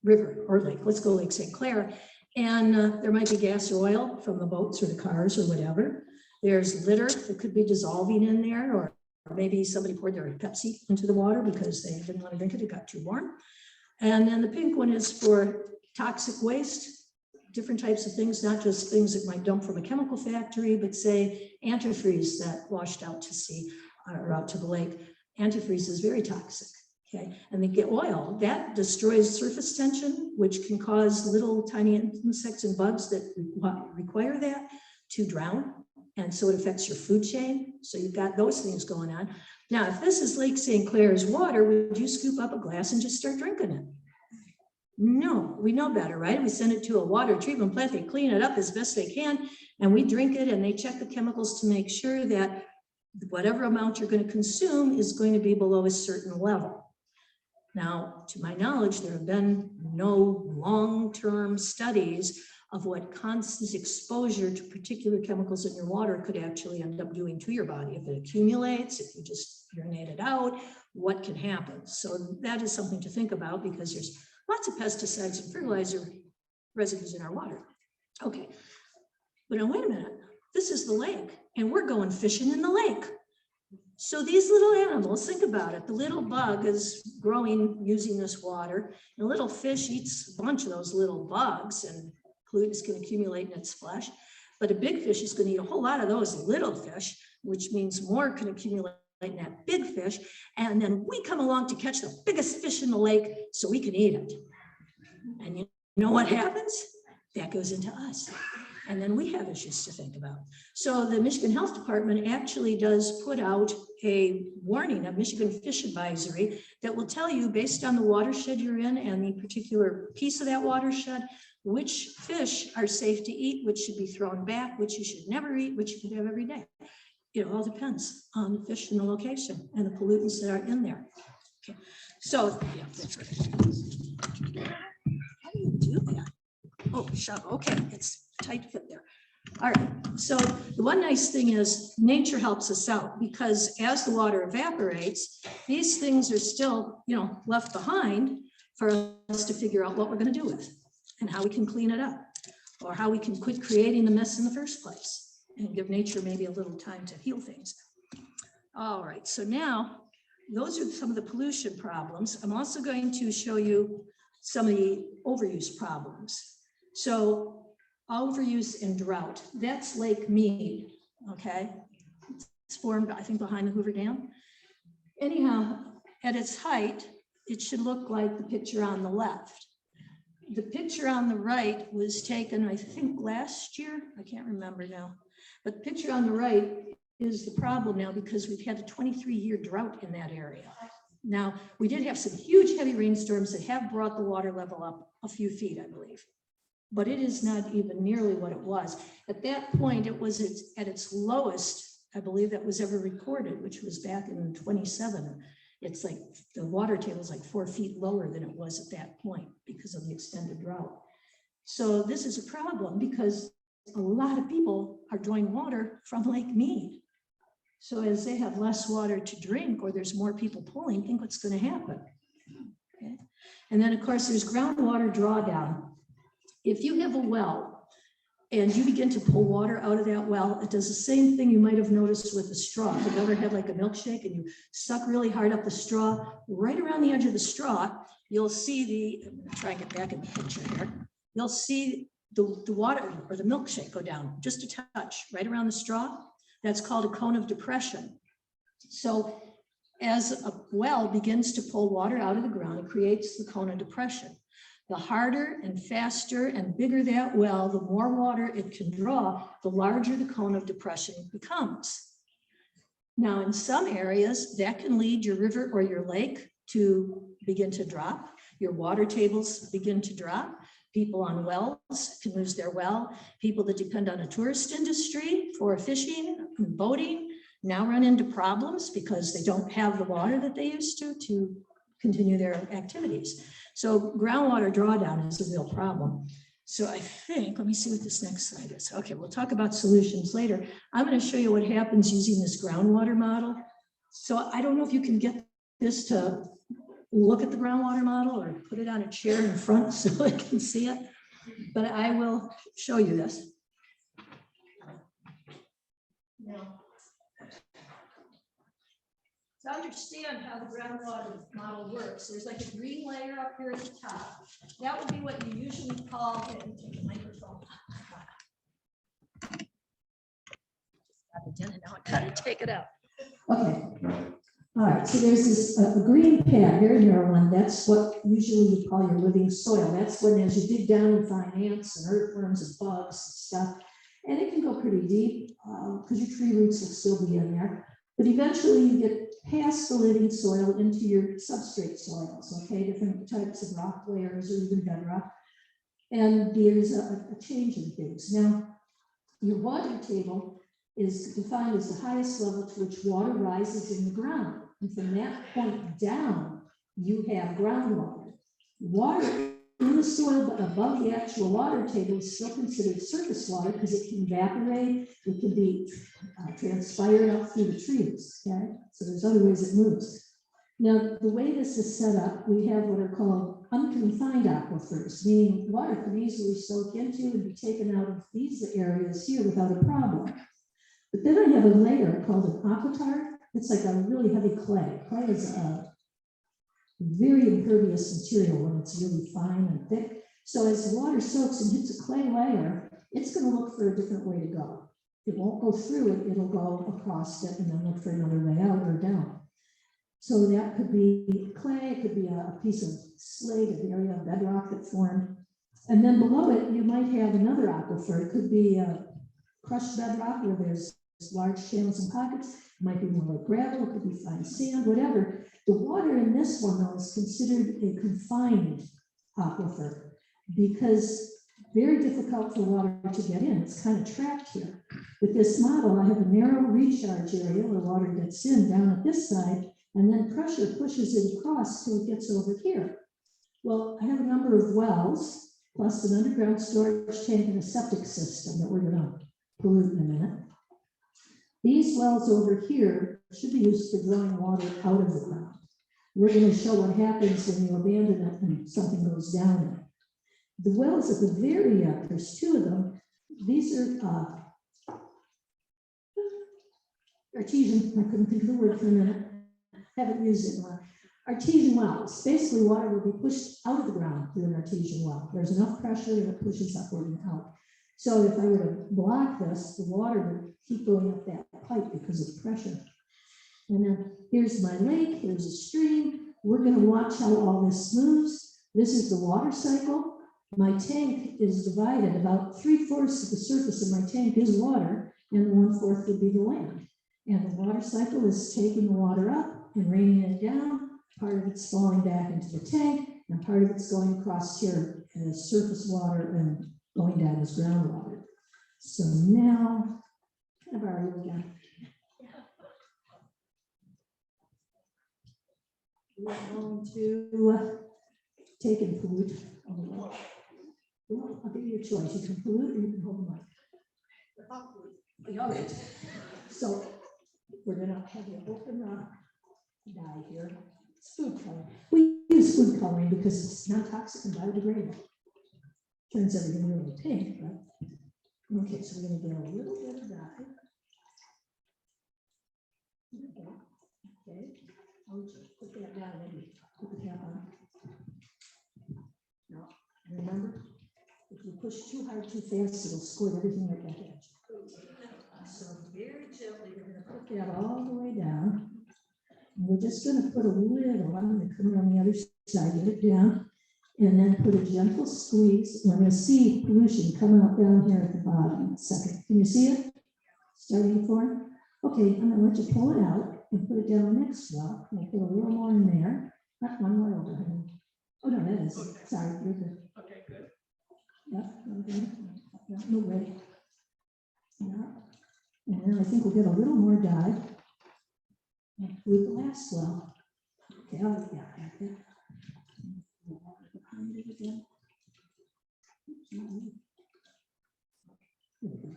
river or lake. Let's go Lake St. Clair. And there might be gas or oil from the boats or the cars or whatever. There's litter that could be dissolving in there, or maybe somebody poured their Pepsi into the water because they didn't want to drink it, it got too warm. And then the pink one is for toxic waste, different types of things, not just things that might dump from a chemical factory, but say antifreeze that washed out to sea or out to the lake. Antifreeze is very toxic. Okay, and they get oil that destroys surface tension, which can cause little tiny insects and bugs that require that to drown. And so it affects your food chain. So you've got those things going on. Now, if this is Lake St. Clair's water, would you scoop up a glass and just start drinking it? No, we know better, right? We send it to a water treatment plant, they clean it up as best they can, and we drink it, and they check the chemicals to make sure that whatever amount you're going to consume is going to be below a certain level. Now, to my knowledge, there have been no long-term studies of what constant exposure to particular chemicals in your water could actually end up doing to your body. If it accumulates, if you just urinate it out, what can happen? So that is something to think about, because there's lots of pesticides and fertilizer residues in our water. Okay, but now wait a minute, this is the lake, and we're going fishing in the lake. So these little animals, think about it, the little bug is growing using this water, and a little fish eats a bunch of those little bugs, and pollutants can accumulate in its flesh. But a big fish is going to eat a whole lot of those little fish, which means more can accumulate in that big fish. And then we come along to catch the biggest fish in the lake so we can eat it. And you know what happens? That goes into us. And then we have issues to think about. So the Michigan Health Department actually does put out a warning, a Michigan Fish Advisory, that will tell you, based on the watershed you're in and the particular piece of that watershed, which fish are safe to eat, which should be thrown back, which you should never eat, which you can have every day. It all depends on the fish and the location and the pollutants that are in there. Okay. So, yeah, that's good. How do you do that? Oh, shut. Okay, it's tight fit there. All right. So the one nice thing is nature helps us out, because as the water evaporates, these things are still, left behind for us to figure out what we're going to do with and how we can clean it up, or how we can quit creating the mess in the first place and give nature maybe a little time to heal things. All right. So now those are some of the pollution problems. I'm also going to show you some of the overuse problems. So overuse and drought, that's Lake Mead, okay? It's formed, I think, behind the Hoover Dam. Anyhow, at its height, it should look like the picture on the left. The picture on the right was taken, I think, last year. I can't remember now. But the picture on the right is the problem now, because we've had a 23-year drought in that area. Now, we did have some huge heavy rainstorms that have brought the water level up a few feet, I believe. but it is not even nearly what it was. At that point, it was at its lowest, I believe that was ever recorded, which was back in 27. It's like the water table is like 4 feet lower than it was at that point because of the extended drought. So this is a problem because a lot of people are drawing water from Lake Mead. So as they have less water to drink or there's more people pulling, think what's going to happen. Okay. And then of course there's groundwater drawdown. If you have a well and you begin to pull water out of that well, it does the same thing you might have noticed with a straw. If you've ever had like a milkshake and you suck really hard up the straw, right around the edge of the straw, you'll see I'm going to try and get back in the picture here. You'll see the water or the milkshake go down just a touch right around the straw. That's called a cone of depression. So as a well begins to pull water out of the ground, it creates the cone of depression. The harder and faster and bigger that well, the more water it can draw, the larger the cone of depression becomes. Now, in some areas, that can lead your river or your lake to begin to drop. Your water tables begin to drop. People on wells can lose their well. People that depend on a tourist industry for fishing and boating now run into problems because they don't have the water that they used to continue their activities. So groundwater drawdown is a real problem. So I think, let me see what this next slide is. Okay, we'll talk about solutions later. I'm going to show you what happens using this groundwater model. So I don't know if you can get this to look at the groundwater model or put it on a chair in front so I can see it, but I will show you this. Now, to understand how the groundwater model works, there's like a green layer up here at the top. That would be what you usually call, let me take the microphone. Got it in and now I gotta take it out. Okay. All right, so there's this a green pad, very narrow one. That's what usually you call your living soil. That's when as you dig down and find ants and earthworms and bugs and stuff, and it can go pretty deep because your tree roots will still be in there. But eventually you get past the living soil into your substrate soils, okay, different types of rock layers or even bedrock. And there's a change in things. Now, your water table is defined as the highest level to which water rises in the ground. And from that point down, you have groundwater. Water in the soil but above the actual water table is still considered surface water because it can evaporate, it can be transpired up through the trees, okay? So there's other ways it moves. Now, the way this is set up, we have what are called unconfined aquifers, meaning water can easily soak into and be taken out of these areas here without a problem. But then I have a layer called an aquitard. It's like a really heavy clay. Clay is a very impervious material when it's really fine and thick. So as the water soaks and hits a clay layer, it's going to look for a different way to go. It won't go through it, it'll go across it and then look for another way out or down. So that could be clay, it could be a piece of slate, an area of bedrock that formed. And then below it, you might have another aquifer. It could be a crushed bedrock where there's large channels and pockets. It might be more like gravel, it could be fine sand, whatever. The water in this one, though, is considered a confined aquifer because very difficult for water to get in. It's kind of trapped here. With this model, I have a narrow recharge area where water gets in down at this side, and then pressure pushes it across till it gets over here. Well, I have a number of wells, plus an underground storage tank and a septic system that we're going to pollute in a minute. These wells over here should be used for drawing water out of the ground. We're going to show what happens when you abandon it and something goes down it. The wells at the very end, there's two of them. These are artesian, I couldn't think of the word for a minute. Haven't used it in a while. Artesian wells. Basically, water will be pushed out of the ground through an artesian well. There's enough pressure and it pushes upward and out. So if I were to block this, the water would keep going up that pipe because of pressure. And then here's my lake, here's a stream. We're going to watch how all this moves. This is the water cycle. My tank is divided. About 3/4 of the surface of my tank is water, and 1/4 would be the land. And the water cycle is taking the water up and raining it down. Part of it's falling back into the tank, and part of it's going across here as surface water and going down as groundwater. So now, kind of our again. We're going to take and pollute. Well, I'll give you a choice. You can pollute or you can hold the mic. All right. So we're gonna have you open the dye here. It's food coloring. We use food coloring because it's non-toxic and biodegradable. Turns everything really pink, but okay, so we're gonna get a little bit of dye. Okay, I'll just put that down, maybe put the cap on. Now, remember, if you push too hard, too fast, it'll squirt everything right back at you. So very gently, we're gonna put that all the way down. And we're just gonna put a little, I'm gonna come around the other side, get it down, and then put a gentle squeeze. We're gonna see pollution come out down here at the bottom in a second. Can you see it? Starting to form? Okay, I'm gonna let you pull it out and put it down the next well. I'll put a little more in there. Not one more over. Oh, no, that is, Okay. sorry, you're good. Okay, good. Yeah, okay. Yeah, no way. Yeah. And then I think we'll get a little more dye. And with the last well. Okay, oh, yeah, back there. Behind it again. There we go.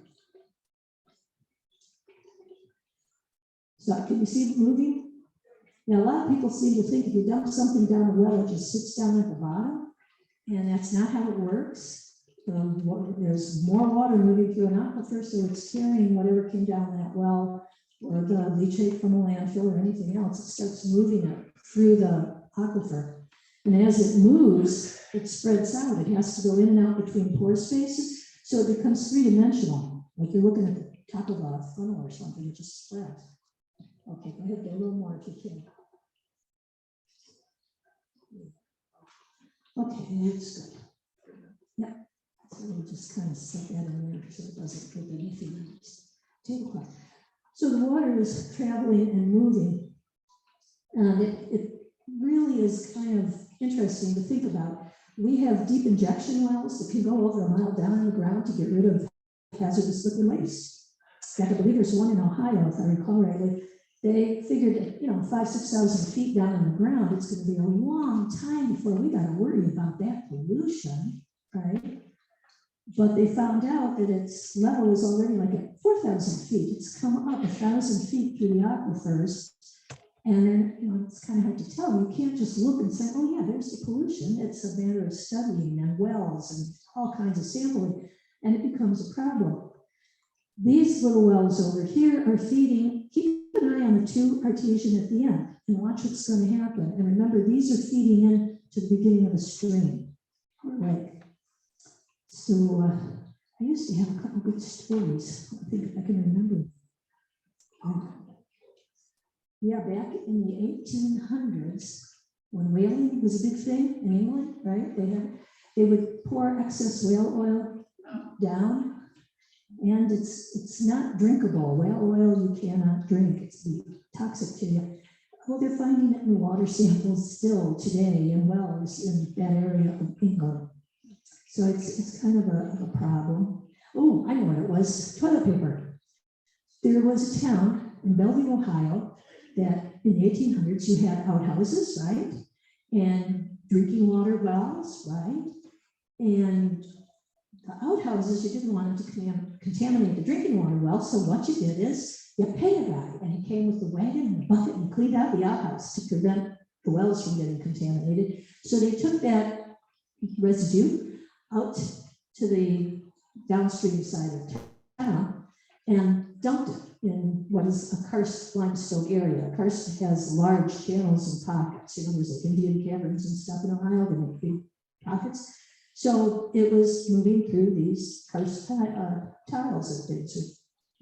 So can you see it moving? Now, a lot of people seem to think if you dump something down a well, it just sits down at the bottom. And that's not how it works. There's more water moving through an aquifer, so it's carrying whatever came down that well, or the leachate from a landfill or anything else. It starts moving it through the aquifer. And as it moves, it spreads out. It has to go in and out between pore spaces, so it becomes three-dimensional, like you're looking at the top of a funnel or something. It just spreads. Okay, go ahead, get a little more if you can. Okay, that's good. Yeah. So we'll just kind of set that in there so it doesn't get anything on this tablecloth. So the water is traveling and moving. And it really is kind of interesting to think about. We have deep injection wells that can go over a mile down in the ground to get rid of hazardous liquid waste. In fact, I believe there's one in Ohio, if I recall rightly. They figured that, 5,000 to 6,000 feet down in the ground, it's going to be a long time before we got to worry about that pollution, right? But they found out that its level is already like at 4,000 feet. It's come up 1,000 feet through the aquifers. And then, it's kind of hard to tell. You can't just look and say, oh yeah, there's the pollution. It's a matter of studying and wells and all kinds of sampling, and it becomes a problem. These little wells over here are feeding. Keep an eye on the two artesian at the end and watch what's going to happen. And remember, these are feeding in to the beginning of a stream. All right. So I used to have a couple good stories. I think I can remember. Yeah, back in the 1800s, when whaling was a big thing in England, right? They would pour excess whale oil down. And it's not drinkable. Whale oil you cannot drink. It's toxic to you. Well, they're finding it in water samples still today in wells in that area of England. So it's kind of a problem. Oh, I know what it was. Toilet paper. There was a town in Bellevue, Ohio, that in the 1800s you had outhouses, right? And drinking water wells, right? And the outhouses, you didn't want them to contaminate the drinking water well, so what you did is you pay a guy, and he came with the wagon and the bucket and cleaned out the outhouse to prevent the wells from getting contaminated. So they took that residue out to the downstream side of town and dumped it in what is a karst limestone area. Karst has large channels and pockets. There's like Indian caverns and stuff in Ohio, they make big pockets. So it was moving through these karst tiles and things, or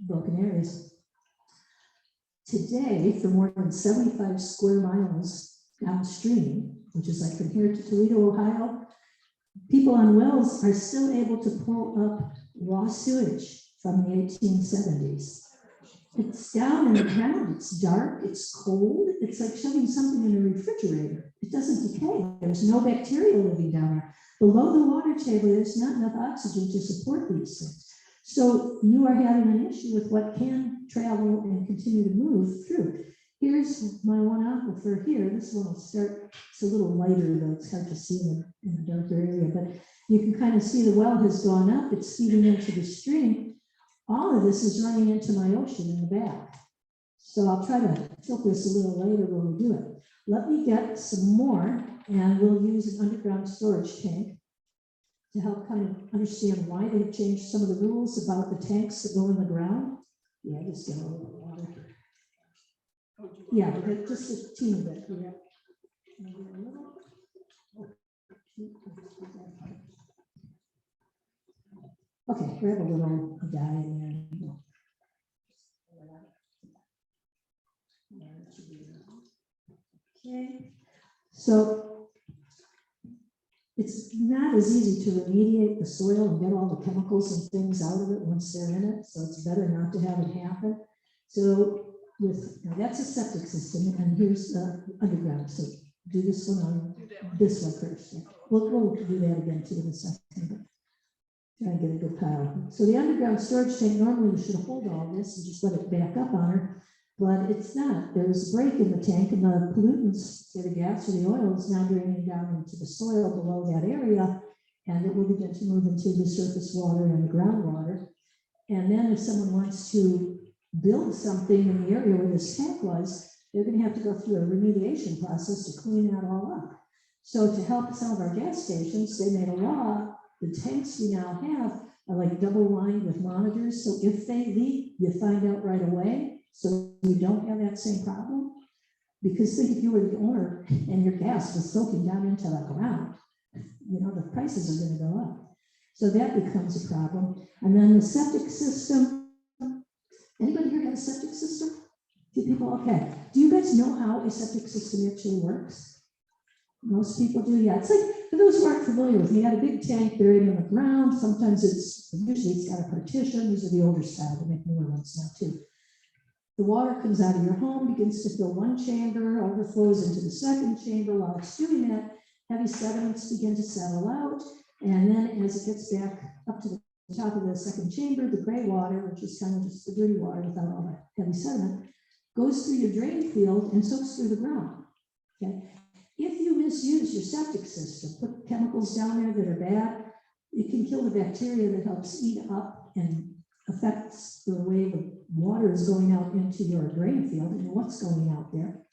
broken areas. Today, for more than 75 square miles downstream, which is like from here to Toledo, Ohio, people on wells are still able to pull up raw sewage from the 1870s. It's down in the ground, it's dark, it's cold, it's like shoving something in a refrigerator. It doesn't decay, there's no bacteria living down there. Below the water table, there's not enough oxygen to support these things. So you are having an issue with what can travel and continue to move through. Here's my one aquifer here. This one will start, it's a little lighter though, it's hard to see in the darker area, but you can kind of see the well has gone up, it's feeding into the stream. All of this is running into my ocean in the back. So I'll try to tilt this a little later when we do it. Let me get some more and we'll use an underground storage tank to help kind of understand why they've changed some of the rules about the tanks that go in the ground. Yeah, just get a little bit of water. Yeah, but just a teeny bit. Yeah. Maybe a little. Okay, grab a little guy in there. Okay, so it's not as easy to remediate the soil and get all the chemicals and things out of it once they're in it, so it's better not to have it happen. So now that's a septic system, and here's the underground. So do this one on this one first. Yeah. We'll do that again too in a second. But try and get a good pile. So the underground storage tank normally should hold all this and just let it back up on her, but it's not. There's a break in the tank, and the pollutants, the gas or the oil, is now draining down into the soil below that area, and it will begin to move into the surface water and the groundwater. And then if someone wants to build something in the area where this tank was, they're going to have to go through a remediation process to clean that all up. So to help some of our gas stations, they made a law. The tanks we now have are like double lined with monitors. So if they leak, you find out right away. So you don't have that same problem. Because think if you were the owner and your gas was soaking down into the ground, you know, the prices are going to go up. So that becomes a problem. And then the septic system. Anybody here have a septic system? Two people, okay. Do you guys know how a septic system actually works? Most people do, yeah. It's like, for those who aren't familiar with me, you got a big tank buried in the ground. Sometimes usually it's got a partition. These are the older style, they make newer ones now too. The water comes out of your home, begins to fill one chamber, overflows into the second chamber. While it's doing that, heavy sediments begin to settle out. And then as it gets back up to the top of the second chamber, the gray water, which is kind of just the dirty water without all that heavy sediment, goes through your drain field and soaks through the ground. Okay. If you misuse your septic system, put chemicals down there that are bad, it can kill the bacteria that helps eat up and affects the way the water is going out into your drain field and what's going out there.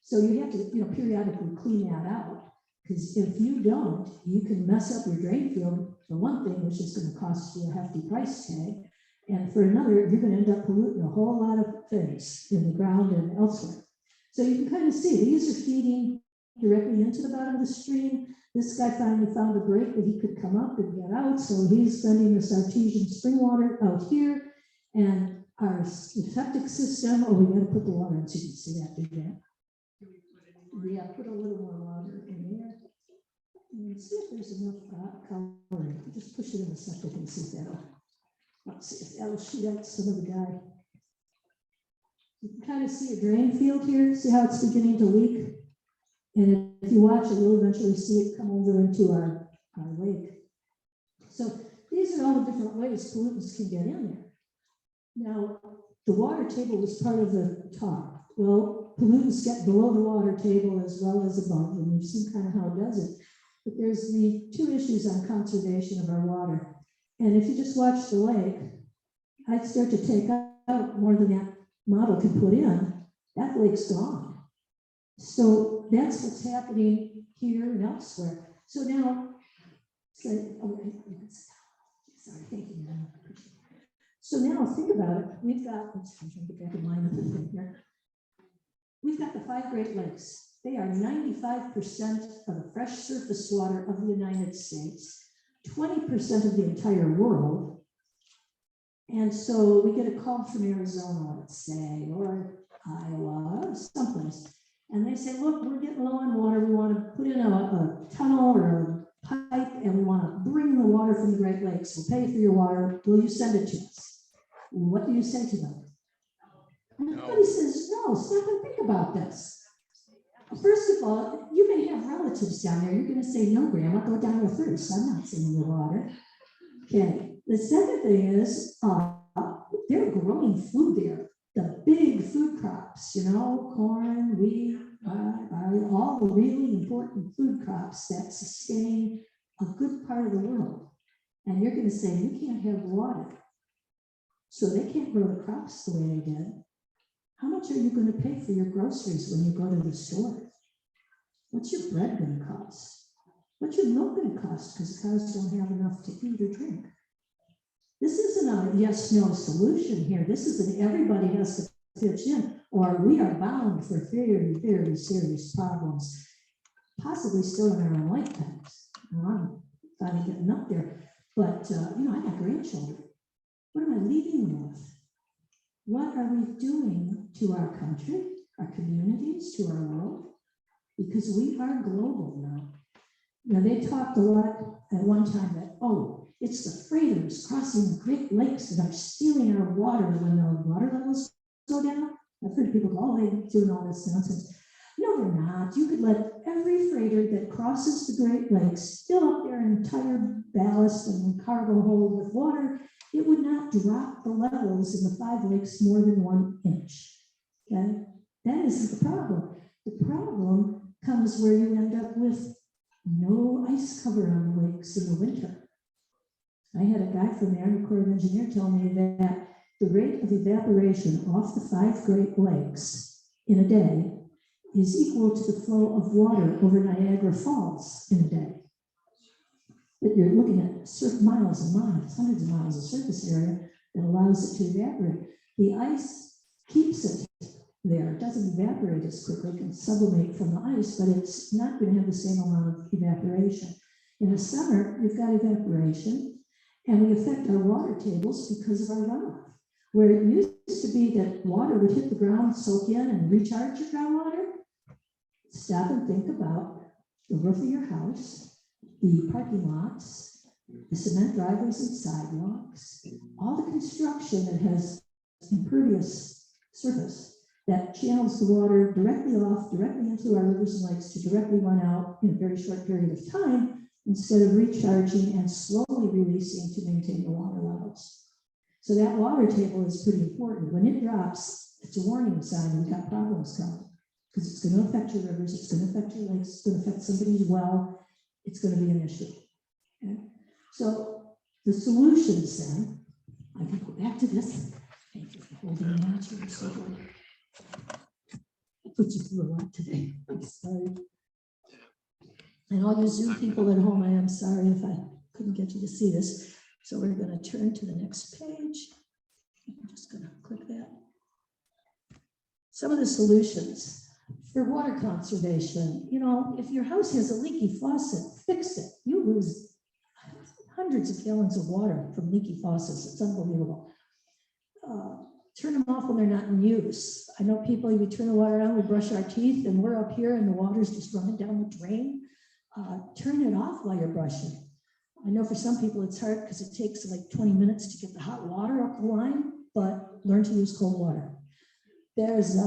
So you have to, periodically clean that out. Because if you don't, you can mess up your drain field for one thing, which is going to cost you a hefty price tag. And for another, you're going to end up polluting a whole lot of things in the ground and elsewhere. So you can kind of see these are feeding directly into the bottom of the stream. This guy finally found a break that he could come up and get out. So he's sending this artesian spring water out here. And our septic system, we got to put the water in so you can see that, do that. Yeah, put a little more water in there. And see if there's enough color. Just push it in the septic and see if let's see if that'll shoot out some of the dye. You can kind of see a drain field here. See how it's beginning to leak? And if you watch it, you'll eventually see it come over into our lake. So these are all the different ways pollutants can get in there. Now, the water table was part of the talk. Well, pollutants get below the water table as well as above, and we've seen kind of how it does it. But there's the two issues on conservation of our water. And if you just watch the lake, I'd start to take out more than that model can put in. That lake's gone. So that's what's happening here and elsewhere. So now, sorry, thank you, Madam. So now think about it. We've got, let's try to get back in line with the thing here. We've got the 5 Great Lakes. They are 95% of the fresh surface water of the United States, 20% of the entire world. And so we get a call from Arizona, let's say, or Iowa, or someplace. And they say, look, we're getting low on water. We want to put in a tunnel or a pipe, and we want to bring the water from the Great Lakes. We'll pay for your water. Will you send it to us? What do you say to them? And everybody says, no, stop and think about this. First of all, you may have relatives down there. You're going to say, no, Grandma, go down with her. So I'm not sending you water. Okay. The second thing is they're growing food there. The big food crops, you know, corn, wheat, all the really important food crops that sustain a good part of the world. And you're going to say, you can't have water. So they can't grow the crops the way they did. How much are you going to pay for your groceries when you go to the store? What's your bread going to cost? What's your milk going to cost? Because cows don't have enough to eat or drink. This isn't a yes-no solution here. This is an everybody has to pitch in, or we are bound for very, very serious problems, possibly still in our own lifetimes. I'm finally getting up there, but you know, I got grandchildren. What am I leaving them with? What are we doing to our country, our communities, to our world? Because we are global now. Now, they talked a lot at one time that, oh, it's the freighters crossing the Great Lakes that are stealing our water when the water levels go down. I've heard people go, oh, they're doing all this nonsense. No, they're not. You could let every freighter that crosses the Great Lakes fill up their entire ballast and cargo hold with water. It would not drop the levels in the 5 lakes more than 1 inch. Okay, that isn't the problem. The problem comes where you end up with no ice cover on the lakes in the winter. I had a guy from the Army Corps of Engineers tell me that the rate of evaporation off the 5 Great Lakes in a day is equal to the flow of water over Niagara Falls in a day. But you're looking at miles and miles, hundreds of miles of surface area that allows it to evaporate. The ice keeps it there. It doesn't evaporate as quickly. It can sublimate from the ice, but it's not going to have the same amount of evaporation. In the summer, we've got evaporation, and we affect our water tables because of our runoff. Where it used to be that water would hit the ground, soak in, and recharge your groundwater, stop and think about the roof of your house, the parking lots, the cement driveways and sidewalks, all the construction that has impervious surface that channels the water directly into our rivers and lakes to directly run out in a very short period of time instead of recharging and slowly releasing to maintain the water levels. So that water table is pretty important. When it drops, it's a warning sign we've got problems coming because it's going to affect your rivers, it's going to affect your lakes, it's going to affect somebody's well. It's going to be an issue. Okay? So the solutions then, I can go back to this. Thank you for holding me out. You're so good. I put you through a lot today. I'm sorry. And all you Zoom people at home, I am sorry if I couldn't get you to see this. So we're going to turn to the next page. I'm just going to click that. Some of the solutions. For water conservation, you know, if your house has a leaky faucet, fix it. You lose hundreds of gallons of water from leaky faucets. It's unbelievable. Turn them off when they're not in use. I know people, we turn the water on, we brush our teeth, and we're up here and the water's just running down the drain. Turn it off while you're brushing. I know for some people it's hard because it takes like 20 minutes to get the hot water up the line, but learn to use cold water. There's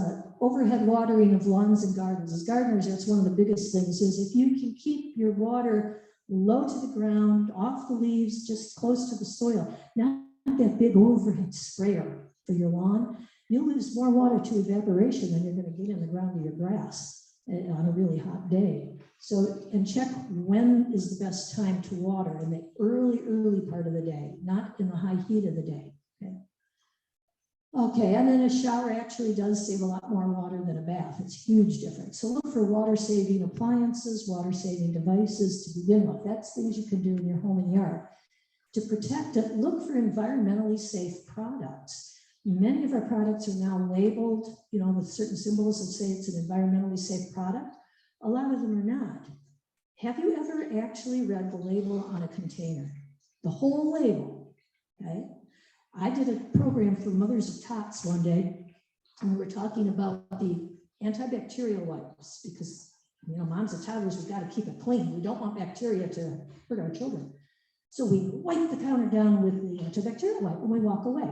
overhead watering of lawns and gardens. As gardeners, that's one of the biggest things is if you can keep your water low to the ground, off the leaves, just close to the soil, not that big overhead sprayer for your lawn, you'll lose more water to evaporation than you're going to get in the ground of your grass on a really hot day. So, and check when is the best time to water in the early part of the day, not in the high heat of the day. Okay. Okay, and then a shower actually does save a lot more water than a bath. It's a huge difference. So look for water-saving appliances, water-saving devices to begin with. That's things you can do in your home and yard. To protect it, look for environmentally safe products. Many of our products are now labeled, you know, with certain symbols that say it's an environmentally safe product. A lot of them are not. Have you ever actually read the label on a container? The whole label, okay? I did a program for mothers of tots one day, and we were talking about the antibacterial wipes because, you know, moms of toddlers, we've got to keep it clean. We don't want bacteria to hurt our children. So we wipe the counter down with the antibacterial wipe and we walk away.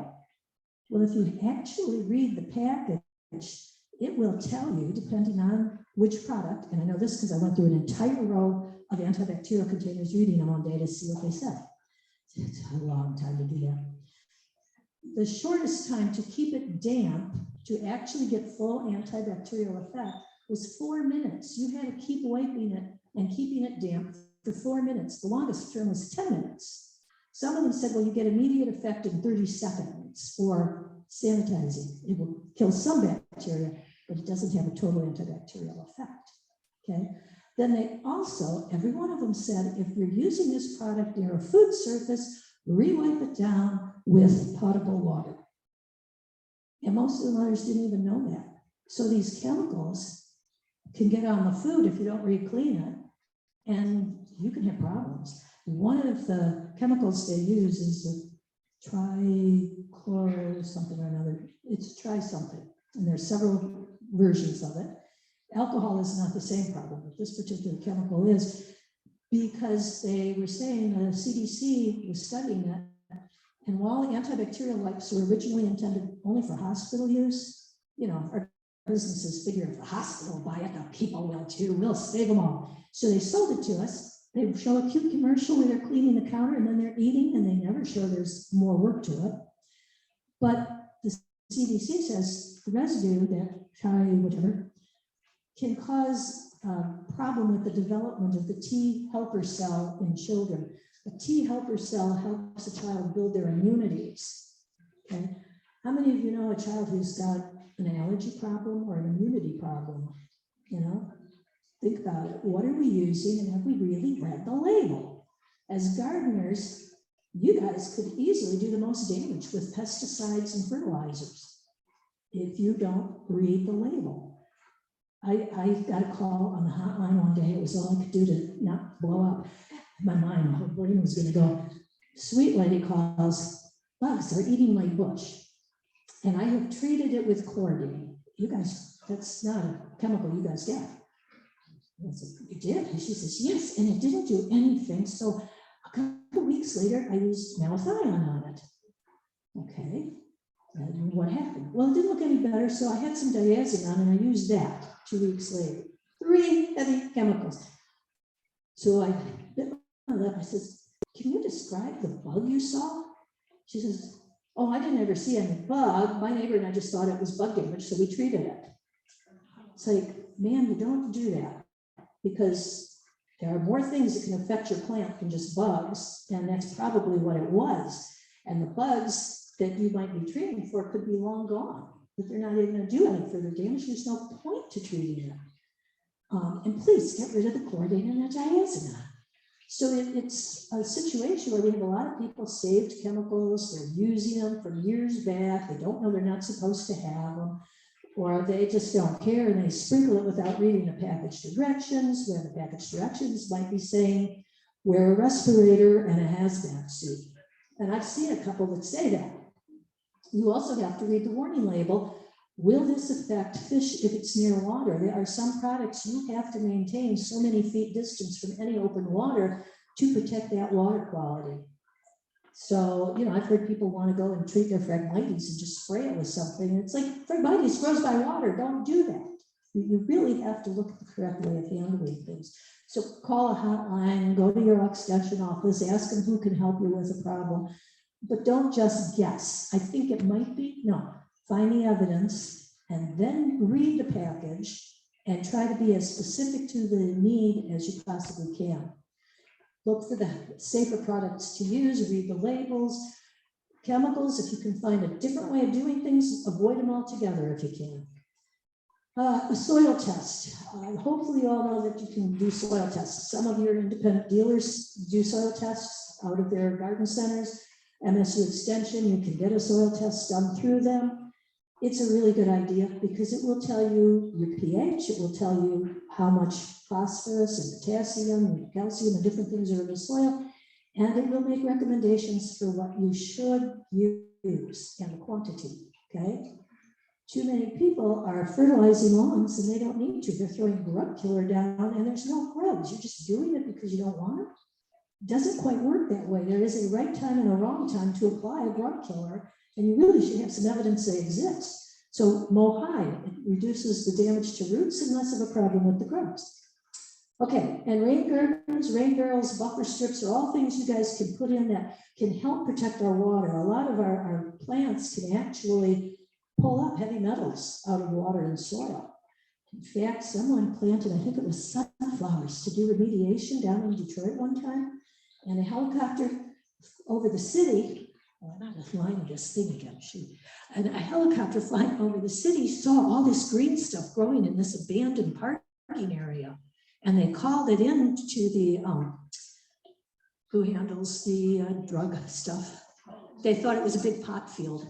Well, if you actually read the package, it will tell you, depending on which product, and I know this because I went through an entire row of antibacterial containers reading them one day to see what they said. It's a long time to do that. The shortest time to keep it damp, to actually get full antibacterial effect, was 4 minutes. You had to keep wiping it and keeping it damp for 4 minutes. The longest term was 10 minutes. Some of them said, well, you get immediate effect in 30 seconds for sanitizing. It will kill some bacteria, but it doesn't have a total antibacterial effect. Okay. Then they also, every one of them said, if you're using this product near a food surface, re-wipe it down with potable water. And most of the others didn't even know that. So these chemicals can get on the food if you don't re-clean it, and you can have problems. One of the chemicals they use is the trichloro something or another. It's try something, and there's several versions of it. Alcohol is not the same problem, but this particular chemical is, because they were saying the CDC was studying it. And while the antibacterial wipes were originally intended only for hospital use, you know, our businesses figure if the hospital will buy it, the people will too, we'll save them all. So they sold it to us. They show a cute commercial where they're cleaning the counter and then they're eating, and they never show there's more work to it. But the CDC says the residue, that whatever, can cause a problem with the development of the T helper cell in children. A T helper cell helps a child build their immunities. Okay? How many of you know a child who's got an allergy problem or an immunity problem? You know, think about it. What are we using, and have we really read the label? As gardeners, you guys could easily do the most damage with pesticides and fertilizers if you don't read the label. I got a call on the hotline one day. It was all I could do to not blow up my mind. My whole brain was going to go. Sweet lady calls, bugs are eating my bush, and I have treated it with chlordine. You guys, that's not a chemical you guys get. I said, you did? And she says, yes, and it didn't do anything. So a couple weeks later, I used malathion on it. Okay, and what happened? Well, it didn't look any better, so I had some diazinon, and I used that 2 weeks later. 3 heavy chemicals. So I bit my lip. I says, can you describe the bug you saw? She says, oh, I didn't ever see any bug. My neighbor and I just thought it was bug damage, so we treated it. It's like, man, you don't do that, because there are more things that can affect your plant than just bugs, and that's probably what it was. And the bugs that you might be treating for could be long gone, but they're not even going to do any further damage. There's no point to treating them. And please get rid of the chlordine and the diazinon. So it's a situation where we have a lot of people saved chemicals. They're using them from years back. They don't know they're not supposed to have them, or they just don't care and they sprinkle it without reading the package directions, where the package directions might be saying, wear a respirator and a hazmat suit. And I've seen a couple that say that. You also have to read the warning label. Will this affect fish if it's near water? There are some products you have to maintain so many feet distance from any open water to protect that water quality. So, you know, I've heard people want to go and treat their Phragmites and just spray it with something. It's like, Phragmites grows by water. Don't do that. You really have to look at the correct way of handling things. So call a hotline, go to your extension office, ask them who can help you with a problem. But don't just guess. I think it might be, no, find the evidence and then read the package and try to be as specific to the need as you possibly can. Look for the safer products to use, read the labels. Chemicals, if you can find a different way of doing things, avoid them altogether if you can. A soil test. Hopefully you all know that you can do soil tests. Some of your independent dealers do soil tests out of their garden centers. MSU Extension, you can get a soil test done through them. It's a really good idea because it will tell you your pH, it will tell you how much phosphorus and potassium and calcium and different things are in the soil, and it will make recommendations for what you should use and the quantity, okay? Too many people are fertilizing lawns and they don't need to. They're throwing grub killer down and there's no grubs. You're just doing it because you don't want it. Doesn't quite work that way. There is a right time and a wrong time to apply a grub killer, and you really should have some evidence they exist. So mow high, it reduces the damage to roots and less of a problem with the grubs. Okay, and rain gardens, rain barrels, buffer strips are all things you guys can put in that can help protect our water. A lot of our plants can actually pull up heavy metals out of water and soil. In fact, someone planted, I think it was sunflowers, to do remediation down in Detroit one time, and a helicopter over the city, oh, I'm not flying this thing again, shoot. And a helicopter flying over the city saw all this green stuff growing in this abandoned parking area. And they called it in to the, who handles the drug stuff. They thought it was a big pot field.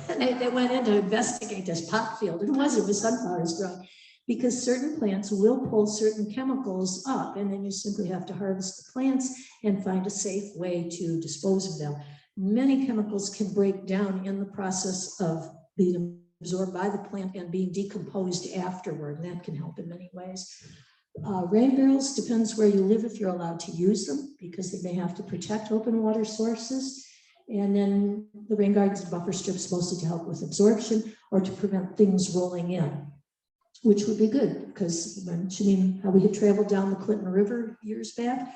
And they went in to investigate this pot field. It was sunflowers growing. Because certain plants will pull certain chemicals up, and then you simply have to harvest the plants and find a safe way to dispose of them. Many chemicals can break down in the process of being absorbed by the plant and being decomposed afterward, and that can help in many ways. Rain barrels, depends where you live if you're allowed to use them, because they may have to protect open water sources. And then the rain gardens and buffer strips mostly to help with absorption or to prevent things rolling in, which would be good, because mentioning how we had traveled down the Clinton River years back,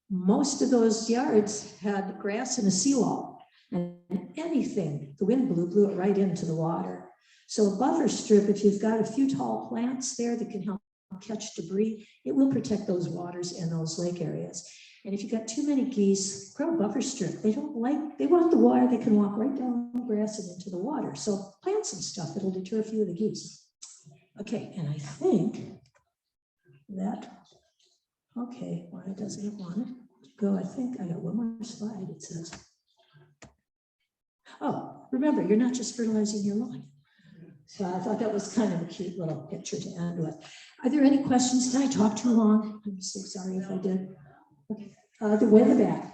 most of those yards had grass and a seawall, and anything, the wind blew it right into the water. So a buffer strip, if you've got a few tall plants there that can help catch debris, it will protect those waters and those lake areas. And if you've got too many geese, grow a buffer strip. They want the water, they can walk right down the grass and into the water. So plant some stuff that'll deter a few of the geese. Okay, and I think that, okay, why doesn't it want to go? I think I got one more slide, it says. Oh, remember, you're not just fertilizing your lawn. So I thought that was kind of a cute little picture to end with. Are there any questions? Did I talk too long? I'm so sorry if I did. Okay, the way in the back.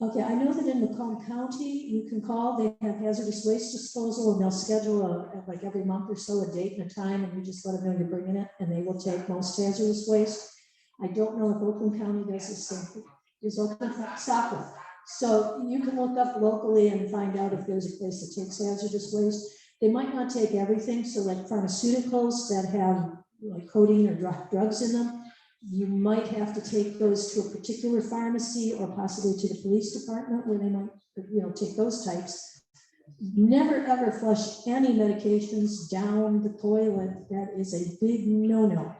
Okay, I know that in Macomb County, you can call, they have hazardous waste disposal, and they'll schedule like every month or so, a date and a time, and you just let them know you're bringing it, and they will take most hazardous waste. I don't know if Oakland County does the same thing. Is Oakland Stockton? So you can look up locally and find out if there's a place that takes hazardous waste. They might not take everything, so like pharmaceuticals that have like codeine or drugs in them, you might have to take those to a particular pharmacy or possibly to the police department where they might, take those types. Never ever flush any medications down the toilet. That is a big no-no.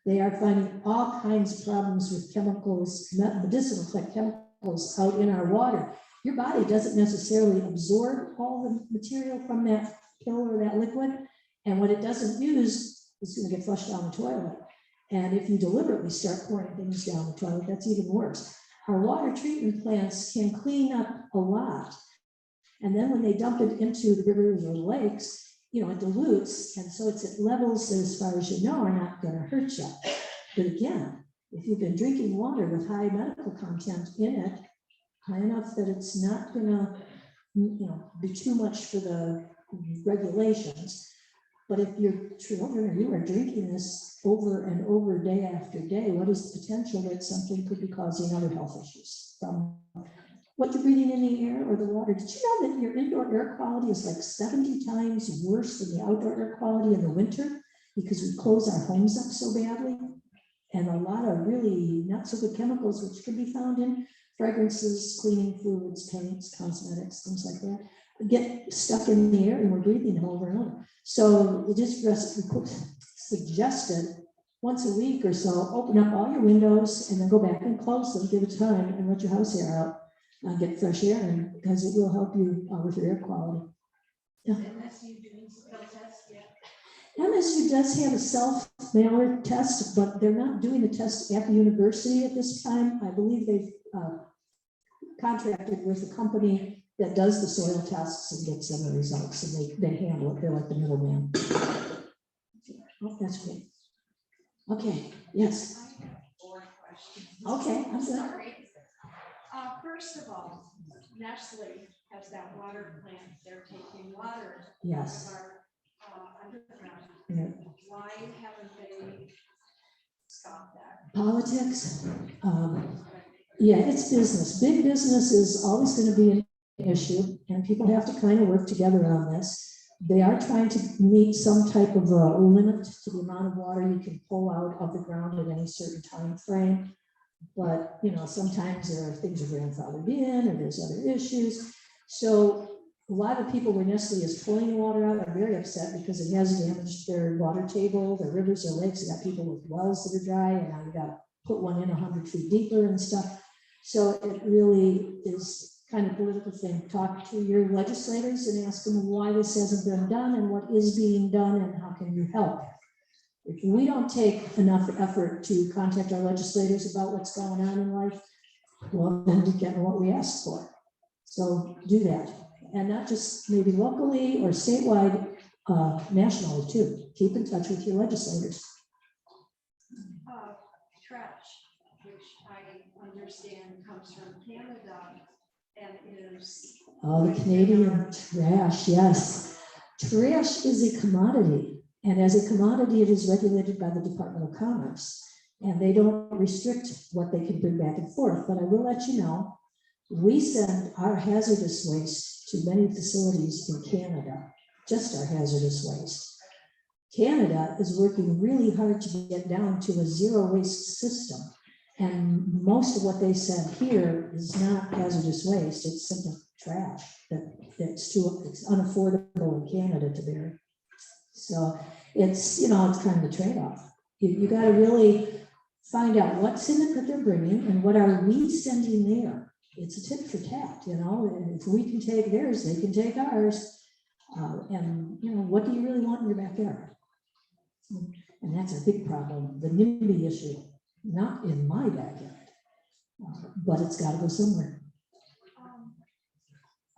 They are finding all kinds of problems with chemicals, medicinal type chemicals out in our water. Your body doesn't necessarily absorb all the material from that pill or that liquid, and what it doesn't use is going to get flushed down the toilet. And if you deliberately start pouring things down the toilet, that's even worse. Our water treatment plants can clean up a lot. And then when they dump it into the rivers or lakes, it dilutes. And so it's at levels that, as far as you know, are not going to hurt you. But again, if you've been drinking water with high medical content in it, high enough that it's not going to, be too much for the regulations. But if your children or you are drinking this over and over day after day, what is the potential that something could be causing other health issues from what you're breathing in the air or the water? Did you know that your indoor air quality is like 70 times worse than the outdoor air quality in the winter because we close our homes up so badly? And a lot of really not so good chemicals, which can be found in fragrances, cleaning fluids, paints, cosmetics, things like that, get stuck in the air and we're breathing them over and over. So it just suggested once a week or so, open up all your windows and then go back and close them, give it time and let your house air out and get fresh air in, because it will help you with your air quality. Yeah. MSU doing soil tests yet? MSU does have a self-mailer test, but they're not doing the test at the university at this time. I believe they've contracted with a company that does the soil tests and gets them the results, and they handle it. They're like the middleman. Oh, that's great. Okay, yes. Okay, I'm good. Sorry. First of all, Nestle has that water plant. They're taking water Yes. out of our underground. Yeah. Why haven't they stopped that? Politics. Yeah, it's business. Big business is always going to be an issue, and people have to kind of work together on this. They are trying to meet some type of a limit to the amount of water you can pull out of the ground at any certain time frame. But, you know, sometimes there are things are grandfathered in, or there's other issues. So a lot of people where Nestle is pulling water out are very upset because it has damaged their water table, their rivers, their lakes. They got people with wells that are dry, and now you got to put one in 100 feet deeper and stuff. So it really is kind of political thing. Talk to your legislators and ask them why this hasn't been done and what is being done and how can you help. If we don't take enough effort to contact our legislators about what's going on in life, well, then we get what we ask for. So do that. And not just maybe locally or statewide, nationally too. Keep in touch with your legislators. Trash, which I understand comes from Canada and is. Oh, the Canadian trash, yes. Trash is a commodity. And as a commodity, it is regulated by the Department of Commerce. And they don't restrict what they can bring back and forth. But I will let you know, we send our hazardous waste to many facilities in Canada, just our hazardous waste. Canada is working really hard to get down to a zero waste system. And most of what they send here is not hazardous waste, it's simple trash it's unaffordable in Canada to bury. So it's, you know, it's kind of a trade-off. You got to really find out what's in it that they're bringing and what are we sending there. It's a tit for tat, you know, and if we can take theirs, they can take ours. And, you know, what do you really want in your backyard? And that's a big problem, the NIMBY issue, not in my backyard, but it's got to go somewhere.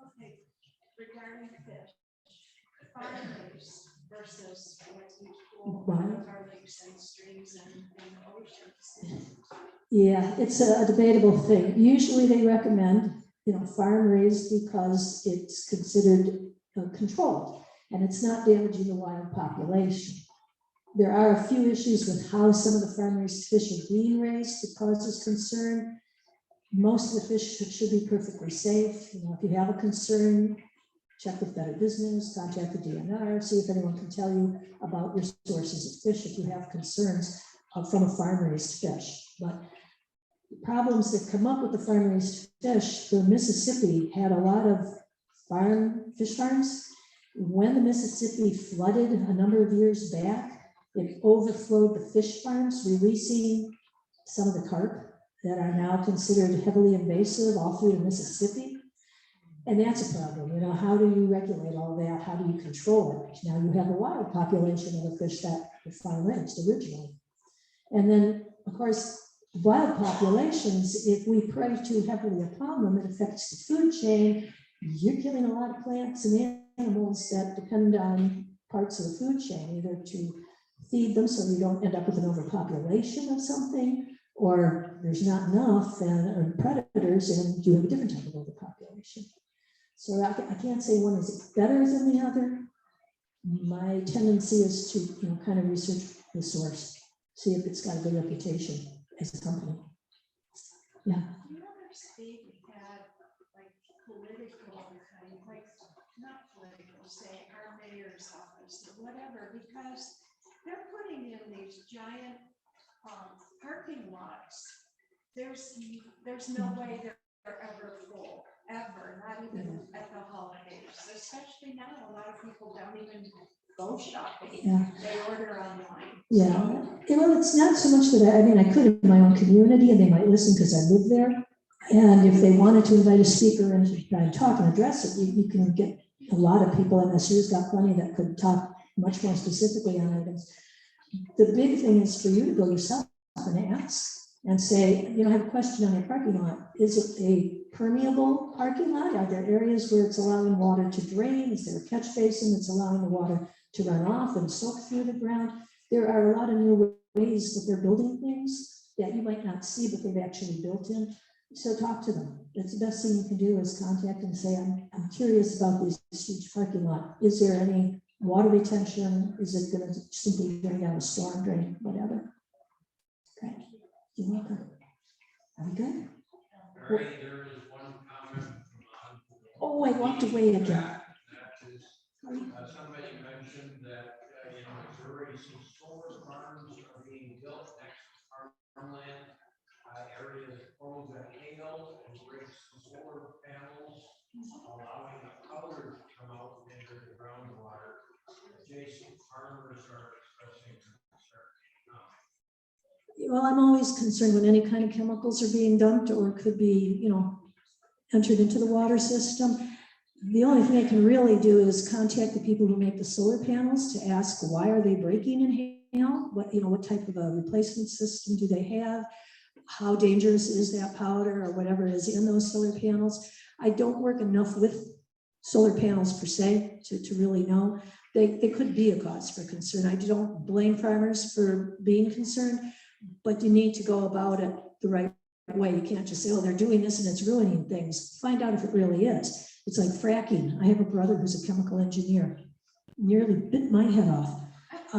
Okay, regarding fish, farmers versus what we pull out of our lakes and streams and oceans. Yeah, it's a debatable thing. Usually they recommend, you know, farm raised because it's considered controlled and it's not damaging the wild population. There are a few issues with how some of the farm raised fish are being raised that causes concern. Most of the fish should be perfectly safe. You know, if you have a concern, check with Better Business, contact the DNR, see if anyone can tell you about your sources of fish if you have concerns from a farm raised fish. But the problems that come up with the farm raised fish, the Mississippi had a lot of fish farms. When the Mississippi flooded a number of years back, it overflowed the fish farms, releasing some of the carp that are now considered heavily invasive all through the Mississippi. And that's a problem. You know, how do you regulate all that? How do you control it? Now you have a wild population of the fish that were farm raised originally. And then, of course, wild populations, if we prey too heavily upon them, it affects the food chain. You're killing a lot of plants and animals that depend on parts of the food chain, either to feed them so you don't end up with an overpopulation of something, or there's not enough and predators and you have a different type of overpopulation. So I can't say one is better than the other. My tendency is to, you know, kind of research the source, see if it's got a good reputation as a company. Yeah. Do you ever state had like political kind, like not political, say our mayor's office or whatever, because they're putting in these giant parking lots. There's no way they're ever full, ever, not even at the holidays, especially now. A lot of people don't even go shopping. Yeah. They order online. Yeah, well, it's not so much that I mean, I could in my own community and they might listen because I live there. And if they wanted to invite a speaker and to try and talk and address it, you can get a lot of people. MSU's got plenty that could talk much more specifically on items. The big thing is for you to go yourself and ask and say, you know, I have a question on your parking lot. Is it a permeable parking lot? Are there areas where it's allowing water to drain? Is there a catch basin that's allowing the water to run off and soak through the ground? There are a lot of new ways that they're building things that you might not see, but they've actually built in. So talk to them. That's the best thing you can do is contact and say, I'm curious about this huge parking lot. Is there any water retention? Is it going to simply drain down a storm drain, whatever? Okay. You're welcome. Are we good? Mary, there is one comment from Oh, I walked away again. that is, somebody mentioned that, Missouri, some solar farms are being built next to farmland, areas prone to hail and break some solar panels, allowing the powder to come out into the groundwater. Adjacent farmers are expressing concern. Well, I'm always concerned when any kind of chemicals are being dumped or could be, entered into the water system. The only thing I can really do is contact the people who make the solar panels to ask why are they breaking in hail? What type of a replacement system do they have? How dangerous is that powder or whatever is in those solar panels? I don't work enough with solar panels per se to really know. They could be a cause for concern. I don't blame farmers for being concerned, but you need to go about it the right way. You can't just say, oh, they're doing this and it's ruining things. Find out if it really is. It's like fracking. I have a brother who's a chemical engineer. Nearly bit my head off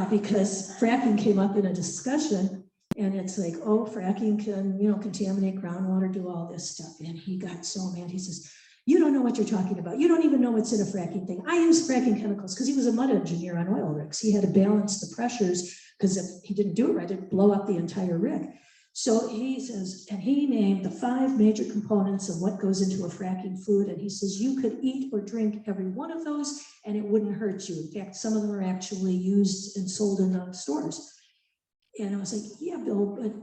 because fracking came up in a discussion, and it's like, oh, fracking can, contaminate groundwater, do all this stuff. And he got so mad. He says, you don't know what you're talking about. You don't even know what's in a fracking thing. I use fracking chemicals because he was a mud engineer on oil rigs. He had to balance the pressures because if he didn't do it right, it'd blow up the entire rig. So he says, and he named the 5 major components of what goes into a fracking fluid. And he says, you could eat or drink every one of those and it wouldn't hurt you. In fact, some of them are actually used and sold in stores. And I was like, yeah, Bill, but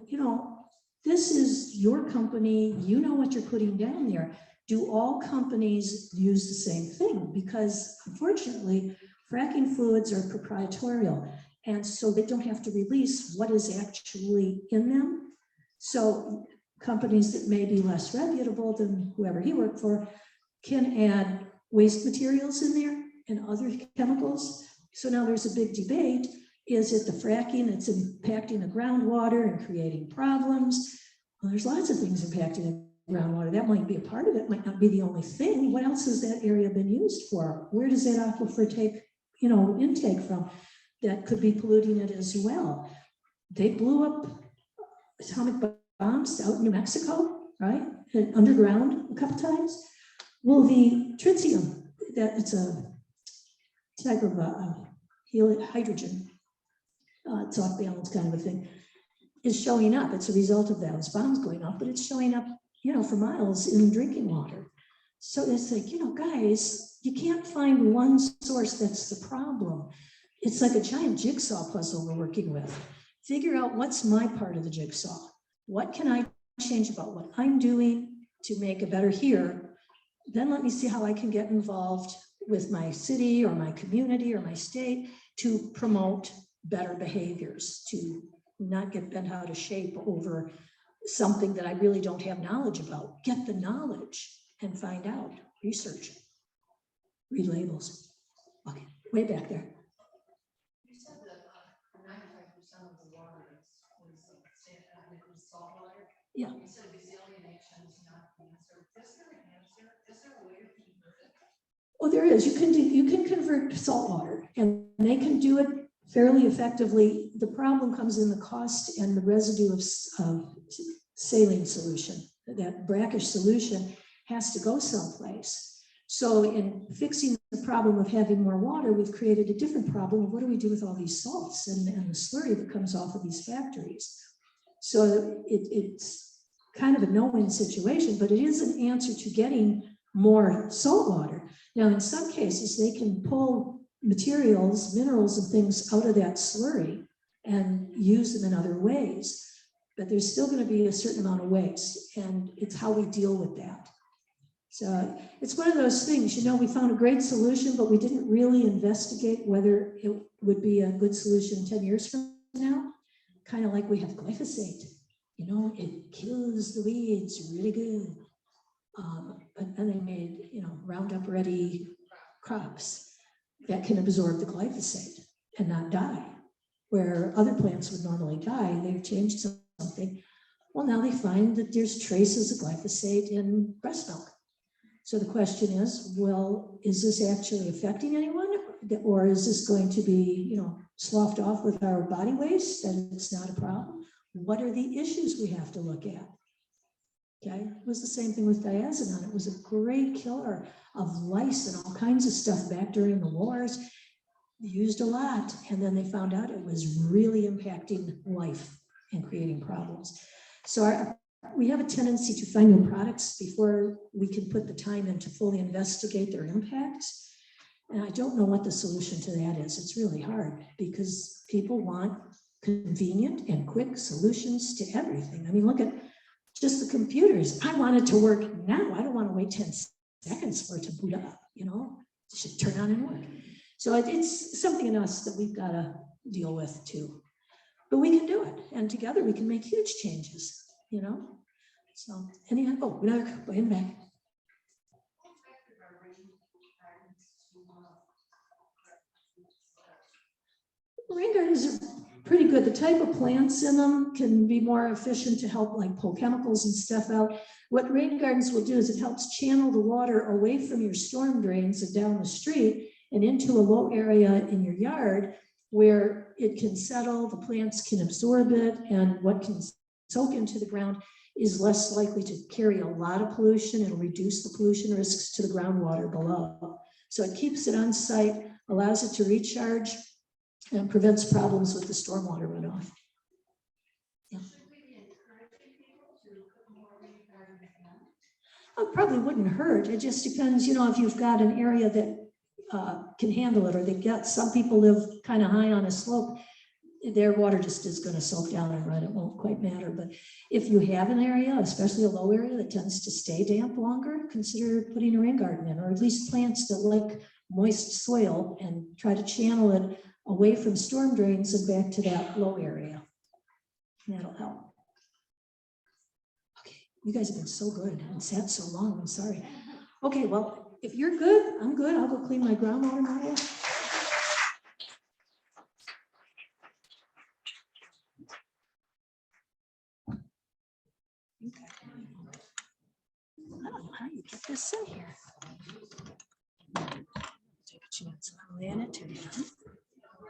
this is your company. You know what you're putting down there. Do all companies use the same thing? Because unfortunately, fracking fluids are proprietarial. And so they don't have to release what is actually in them. So companies that may be less reputable than whoever he worked for can add waste materials in there and other chemicals. So now there's a big debate. Is it the fracking that's impacting the groundwater and creating problems? Well, there's lots of things impacting the groundwater. That might be a part of it, might not be the only thing. What else has that area been used for? Where does that aquifer take, intake from? That could be polluting it as well. They blew up atomic bombs out in New Mexico, right? And underground a couple times. Well, the tritium, that it's a type of hydrogen, it's off balance kind of a thing, is showing up. It's a result of those bombs going off, but it's showing up, for miles in drinking water. So it's like, guys, you can't find one source that's the problem. It's like a giant jigsaw puzzle we're working with. Figure out what's my part of the jigsaw. What can I change about what I'm doing to make it better here? Then let me see how I can get involved with my city or my community or my state to promote better behaviors, to not get bent out of shape over something that I really don't have knowledge about. Get the knowledge and find out, research, read labels. Okay, way back there. You said that 95% of the water is salt water. Yeah. You said desalination is not the answer. Is there an answer? Is there a way to convert it? Oh, there is. You can convert salt water, and they can do it fairly effectively. The problem comes in the cost and the residue of saline solution. That brackish solution has to go someplace. So in fixing the problem of having more water, we've created a different problem of what do we do with all these salts and the slurry that comes off of these factories. So it's kind of a no-win situation, but it is an answer to getting more salt water. Now, in some cases, they can pull materials, minerals and things out of that slurry and use them in other ways, but there's still going to be a certain amount of waste, and it's how we deal with that. So it's one of those things, we found a great solution, but we didn't really investigate whether it would be a good solution 10 years from now. Kind of like we have glyphosate, it kills the weeds really good. But then they made, Roundup ready crops that can absorb the glyphosate and not die. Where other plants would normally die, they've changed something. Well, now they find that there's traces of glyphosate in breast milk. So the question is, well, is this actually affecting anyone? Or is this going to be, sloughed off with our body waste and it's not a problem? What are the issues we have to look at? Okay, it was the same thing with diazinon. It was a great killer of lice and all kinds of stuff back during the wars. They used a lot, and then they found out it was really impacting life and creating problems. So we have a tendency to find new products before we can put the time in to fully investigate their impacts. And I don't know what the solution to that is. It's really hard because people want convenient and quick solutions to everything. I mean, look at just the computers. I want it to work now. I don't want to wait 10 seconds for it to boot up, you know, it should turn on and work. So it's something in us that we've got to deal with too. But we can do it. And together we can make huge changes, you know? So anyhow, oh, we gotta go in back. Rain gardens are pretty good. The type of plants in them can be more efficient to help like pull chemicals and stuff out. What rain gardens will do is it helps channel the water away from your storm drains and down the street and into a low area in your yard where it can settle, the plants can absorb it, and what can soak into the ground is less likely to carry a lot of pollution. It'll reduce the pollution risks to the groundwater below. So it keeps it on site, allows it to recharge, and prevents problems with the stormwater runoff. Yeah. It probably wouldn't hurt. It just depends, you know, if you've got an area that can handle it, or they get, some people live kind of high on a slope, their water just is going to soak down and run. It won't quite matter. But if you have an area, especially a low area that tends to stay damp longer, consider putting a rain garden in, or at least plants that like moist soil, and try to channel it away from storm drains and back to that low area. And that'll help. Okay, you guys have been so good and sat so long. I'm sorry. Okay, well, if you're good, I'm good. I'll go clean my groundwater model. Okay. I don't know how you get this in here. Take a chance on laying it to you.